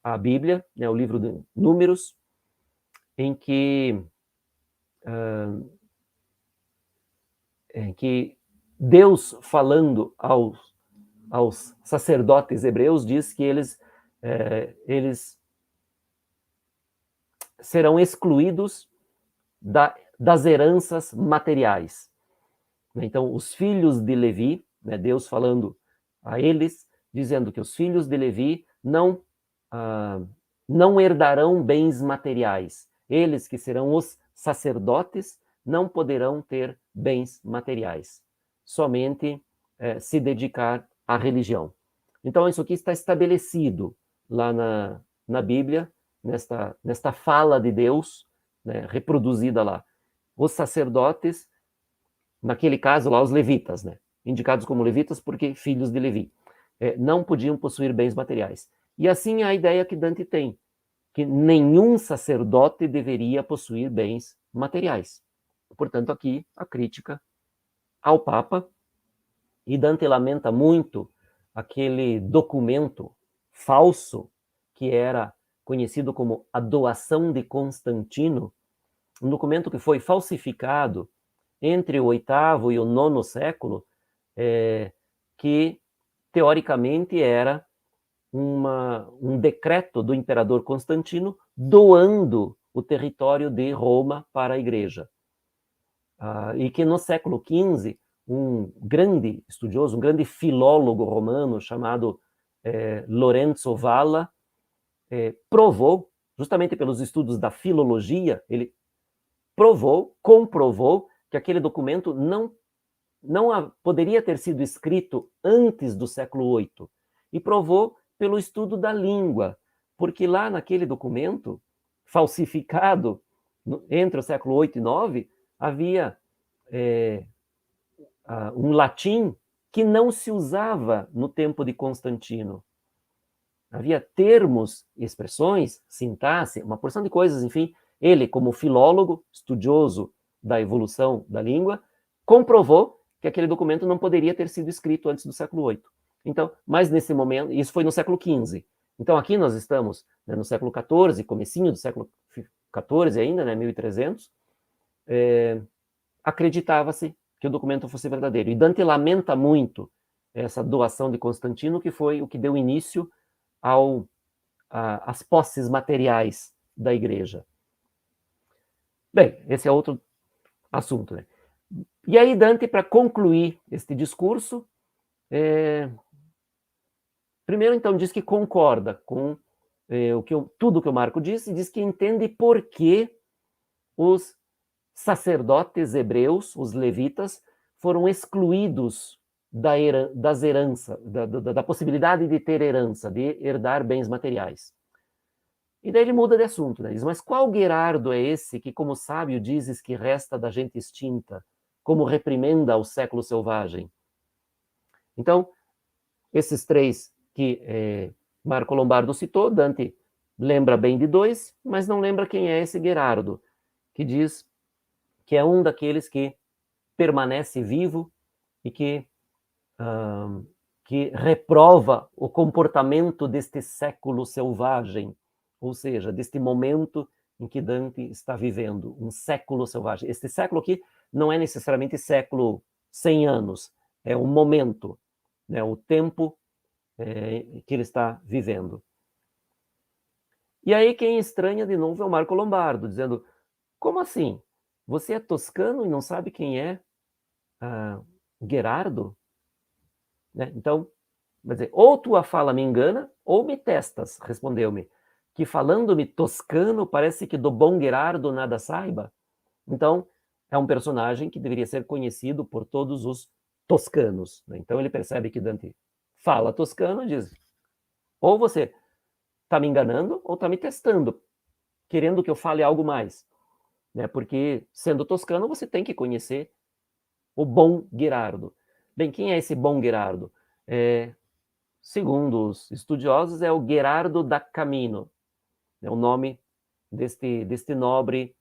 à Bíblia, né, ao livro de Números, em que Deus, falando aos sacerdotes hebreus, diz que eles serão excluídos das heranças materiais. Então, os filhos de Levi, né, Deus falando a eles, dizendo que os filhos de Levi não herdarão bens materiais. Eles que serão os sacerdotes não poderão ter bens materiais, somente se dedicar à religião. Então, isso aqui está estabelecido lá na Bíblia, nesta fala de Deus, né, reproduzida lá. Os sacerdotes, naquele caso lá, os levitas, né, indicados como levitas porque filhos de Levi, não podiam possuir bens materiais. E assim a ideia que Dante tem, que nenhum sacerdote deveria possuir bens materiais. Portanto, aqui a crítica ao Papa, e Dante lamenta muito aquele documento falso que era conhecido como a Doação de Constantino, um documento que foi falsificado entre o 8º e o 9º século, que teoricamente era um decreto do imperador Constantino doando o território de Roma para a igreja. E que no século XV, um grande estudioso, um grande filólogo romano chamado Lorenzo Valla, provou, justamente pelos estudos da filologia, ele comprovou que aquele documento não poderia ter sido escrito antes do século VIII, e provou pelo estudo da língua, porque lá naquele documento, falsificado entre o século VIII e IX, havia um latim que não se usava no tempo de Constantino. Havia termos, expressões, sintaxe, uma porção de coisas, enfim. Ele, como filólogo, estudioso da evolução da língua, comprovou que aquele documento não poderia ter sido escrito antes do século VIII. Então, mas nesse momento, isso foi no século XV. Então, aqui nós estamos, né, no século XIV, comecinho do século XIV ainda, né, 1300, acreditava-se que o documento fosse verdadeiro. E Dante lamenta muito essa doação de Constantino, que foi o que deu início às posses materiais da igreja. Bem, esse é outro assunto, né? E aí Dante, para concluir este discurso, primeiro então diz que concorda com tudo que o Marco disse, e diz que entende por que os sacerdotes hebreus, os levitas, foram excluídos das heranças, da possibilidade de ter herança, de herdar bens materiais. E daí ele muda de assunto, né? Diz, mas qual Gerardo é esse que, como sábio, dizes que resta da gente extinta, como reprimenda ao século selvagem? Então, esses três que Marco Lombardo citou, Dante lembra bem de dois, mas não lembra quem é esse Gerardo, que diz que é um daqueles que permanece vivo e que reprova o comportamento deste século selvagem, ou seja, deste momento em que Dante está vivendo, um século selvagem. Este século aqui não é necessariamente século 100 anos, é um momento, né, o tempo que ele está vivendo. E aí quem estranha de novo é o Marco Lombardo, dizendo, como assim? Você é toscano e não sabe quem é Gerardo? Né? Então, vai dizer, ou tua fala me engana, ou me testas, respondeu-me, que falando-me toscano, parece que do bom Gerardo nada saiba. Então, é um personagem que deveria ser conhecido por todos os toscanos. Né? Então, ele percebe que Dante fala toscano e diz, ou você está me enganando, ou está me testando, querendo que eu fale algo mais. Né? Porque, sendo toscano, você tem que conhecer o bom Gerardo. Bem, quem é esse bom Gerardo? Segundo os estudiosos, é o Gerardo da Camino, é o nome deste nobre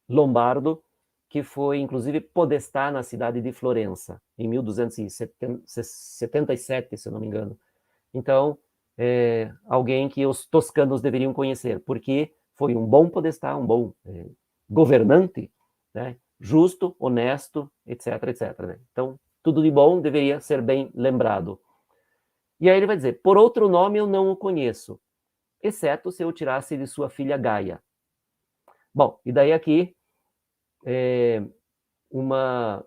lombardo, que foi, inclusive, podestá na cidade de Florença, em 1277, se eu não me engano. Então, alguém que os toscanos deveriam conhecer, porque foi um bom podestá, um bom governante, né? Justo, honesto, etc, etc. Né? Então, tudo de bom deveria ser bem lembrado. E aí ele vai dizer, por outro nome eu não o conheço, exceto se eu tirasse de sua filha Gaia. Bom, e daí aqui uma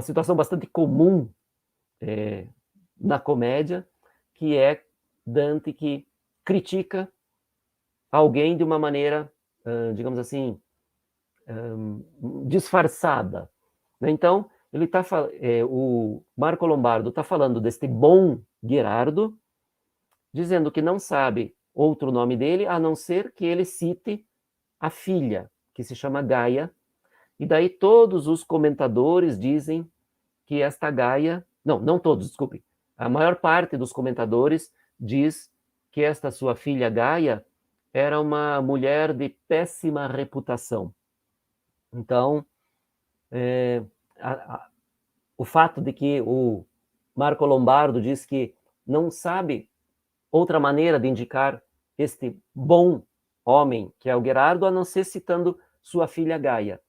situação bastante comum na comédia, que é Dante que critica alguém de uma maneira, digamos assim, disfarçada. Então, o Marco Lombardo está falando deste bom Gerardo, dizendo que não sabe outro nome dele, a não ser que ele cite a filha, que se chama Gaia, e daí todos os comentadores dizem que esta Gaia... Não todos, desculpe. A maior parte dos comentadores diz que esta sua filha Gaia era uma mulher de péssima reputação. Então, o fato de que o Marco Lombardo diz que não sabe outra maneira de indicar este bom homem, que é o Gerardo, a não ser citando sua filha Gaia.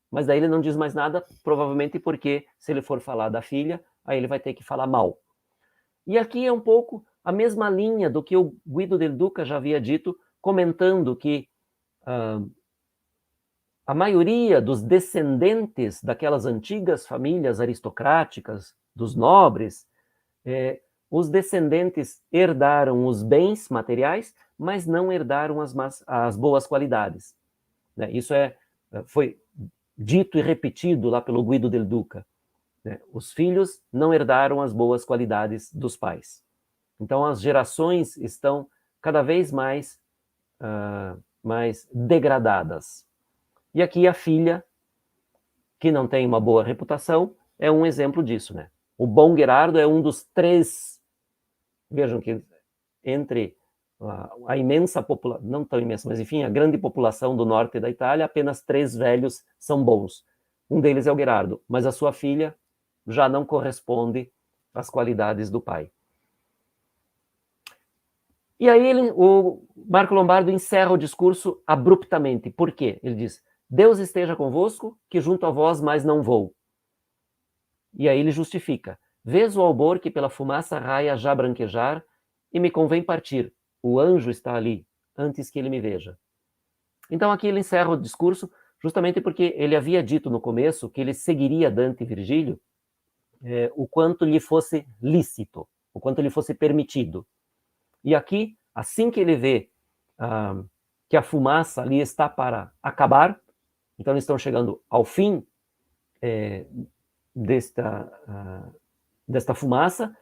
Mas daí ele não diz mais nada, provavelmente porque, se ele for falar da filha, aí ele vai ter que falar mal. E aqui é um pouco a mesma linha do que o Guido del Duca já havia dito, comentando que a maioria dos descendentes daquelas antigas famílias aristocráticas, dos nobres, os descendentes herdaram os bens materiais, mas não herdaram as boas qualidades. Né? Isso foi dito e repetido lá pelo Guido del Duca. Né? Os filhos não herdaram as boas qualidades dos pais. Então, as gerações estão cada vez mais degradadas. E aqui a filha, que não tem uma boa reputação, é um exemplo disso, né? O bom Gherardo é um dos 3, vejam que entre a imensa população, não tão imensa, mas enfim, a grande população do norte da Itália, apenas 3 velhos são bons. Um deles é o Gherardo, mas a sua filha já não corresponde às qualidades do pai. E aí o Marco Lombardo encerra o discurso abruptamente. Por quê? Ele diz: Deus esteja convosco, que junto a vós mais não vou. E aí ele justifica: vês o albor que pela fumaça raia já branquejar, e me convém partir. O anjo está ali, antes que ele me veja. Então aqui ele encerra o discurso, justamente porque ele havia dito no começo que ele seguiria Dante e Virgílio o quanto lhe fosse lícito, o quanto lhe fosse permitido. E aqui, assim que ele vê que a fumaça ali está para acabar, então eles estão chegando ao fim desta fumaça,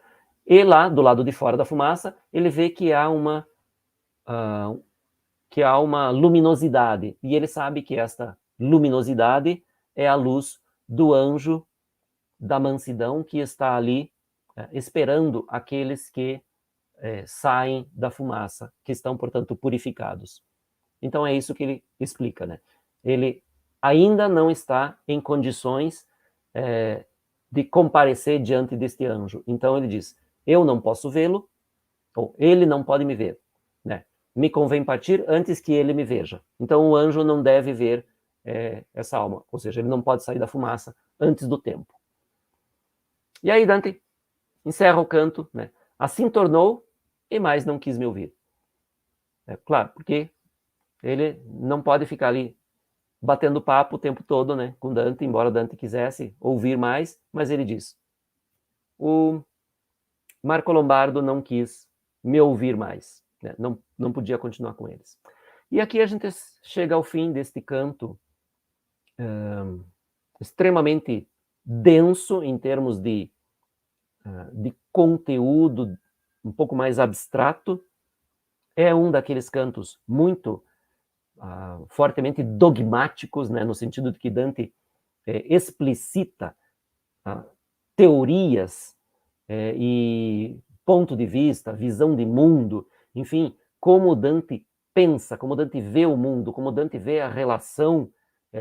e lá, do lado de fora da fumaça, ele vê que há uma luminosidade, e ele sabe que esta luminosidade é a luz do anjo da mansidão que está ali esperando aqueles que saem da fumaça, que estão, portanto, purificados. Então é isso que ele explica, né? Ele ainda não está em condições de comparecer diante deste anjo. Então ele diz: eu não posso vê-lo, ou ele não pode me ver, né? Me convém partir antes que ele me veja. Então o anjo não deve ver essa alma, ou seja, ele não pode sair da fumaça antes do tempo. E aí Dante encerra o canto, né? Assim tornou e mais não quis me ouvir. Claro, porque ele não pode ficar ali batendo papo o tempo todo, né, com Dante, embora Dante quisesse ouvir mais, mas ele diz: o Marco Lombardo não quis me ouvir mais, né, não podia continuar com eles. E aqui a gente chega ao fim deste canto extremamente denso em termos de conteúdo, um pouco mais abstrato. É um daqueles cantos muito fortemente dogmáticos, né, no sentido de que Dante explicita teorias e ponto de vista, visão de mundo, enfim, como Dante pensa, como Dante vê o mundo, como Dante vê a relação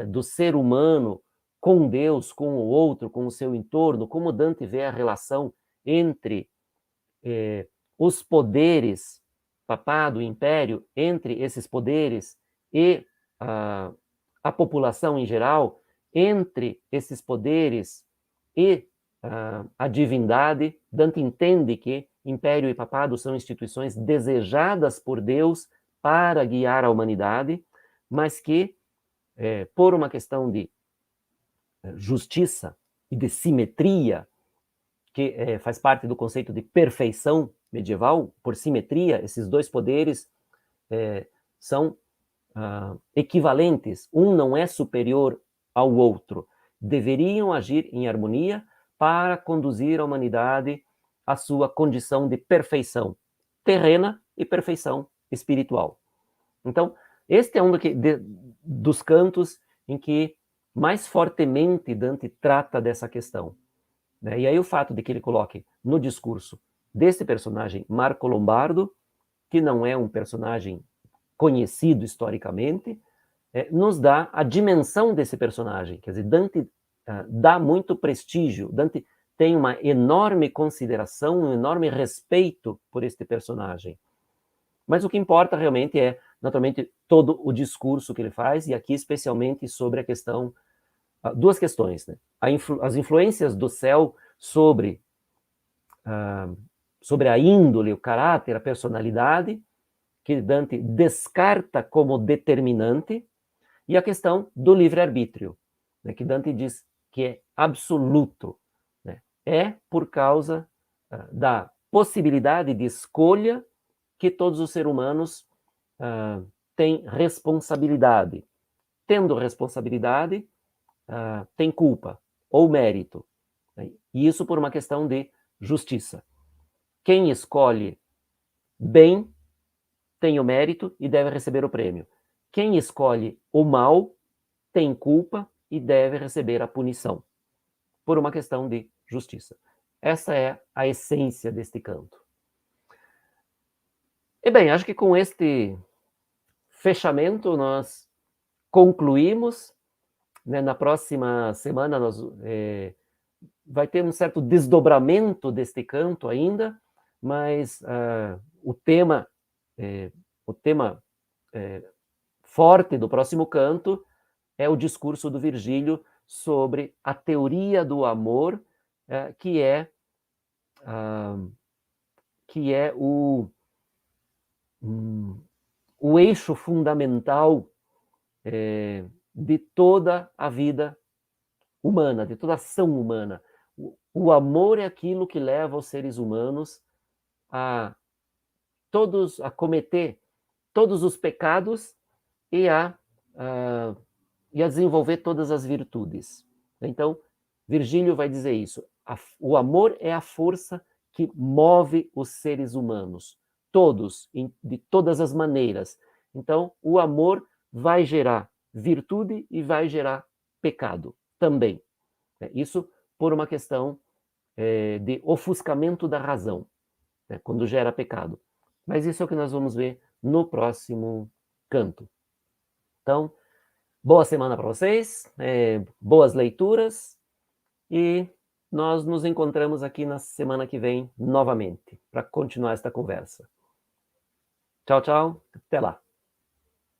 do ser humano com Deus, com o outro, com o seu entorno, como Dante vê a relação entre os poderes, papado e império, entre esses poderes e a população em geral, entre esses poderes e a divindade. Dante entende que império e papado são instituições desejadas por Deus para guiar a humanidade, mas que, por uma questão de justiça e de simetria, que faz parte do conceito de perfeição medieval, por simetria, esses dois poderes são equivalentes, um não é superior ao outro, deveriam agir em harmonia para conduzir a humanidade à sua condição de perfeição terrena e perfeição espiritual. Então, este é um dos cantos em que mais fortemente Dante trata dessa questão. E aí o fato de que ele coloque no discurso desse personagem Marco Lombardo, que não é um personagem conhecido historicamente, nos dá a dimensão desse personagem. Quer dizer, Dante dá muito prestígio, Dante tem uma enorme consideração, um enorme respeito por este personagem. Mas o que importa realmente é, naturalmente, todo o discurso que ele faz, e aqui especialmente sobre a questão, duas questões, né? As influências do céu sobre a índole, o caráter, a personalidade, que Dante descarta como determinante, e a questão do livre-arbítrio, né, que Dante diz que é absoluto, né, é por causa da possibilidade de escolha que todos os seres humanos têm responsabilidade. Tendo responsabilidade, tem culpa ou mérito. E isso por uma questão de justiça. Quem escolhe bem tem o mérito e deve receber o prêmio. Quem escolhe o mal tem culpa e deve receber a punição, por uma questão de justiça. Essa é a essência deste canto. E bem, acho que com este fechamento nós concluímos, né? Na próxima semana vai ter um certo desdobramento deste canto ainda, mas o tema forte do próximo canto é o discurso do Virgílio sobre a teoria do amor, que é o eixo fundamental de toda a vida humana, de toda a ação humana. O amor é aquilo que leva os seres humanos a cometer todos os pecados e a desenvolver todas as virtudes. Então, Virgílio vai dizer isso. O amor é a força que move os seres humanos, todos, de todas as maneiras. Então, o amor vai gerar virtude e vai gerar pecado também. Isso por uma questão de ofuscamento da razão, quando gera pecado. Mas isso é o que nós vamos ver no próximo canto. Então, boa semana para vocês, boas leituras, e nós nos encontramos aqui na semana que vem novamente para continuar esta conversa. Tchau, tchau, até lá.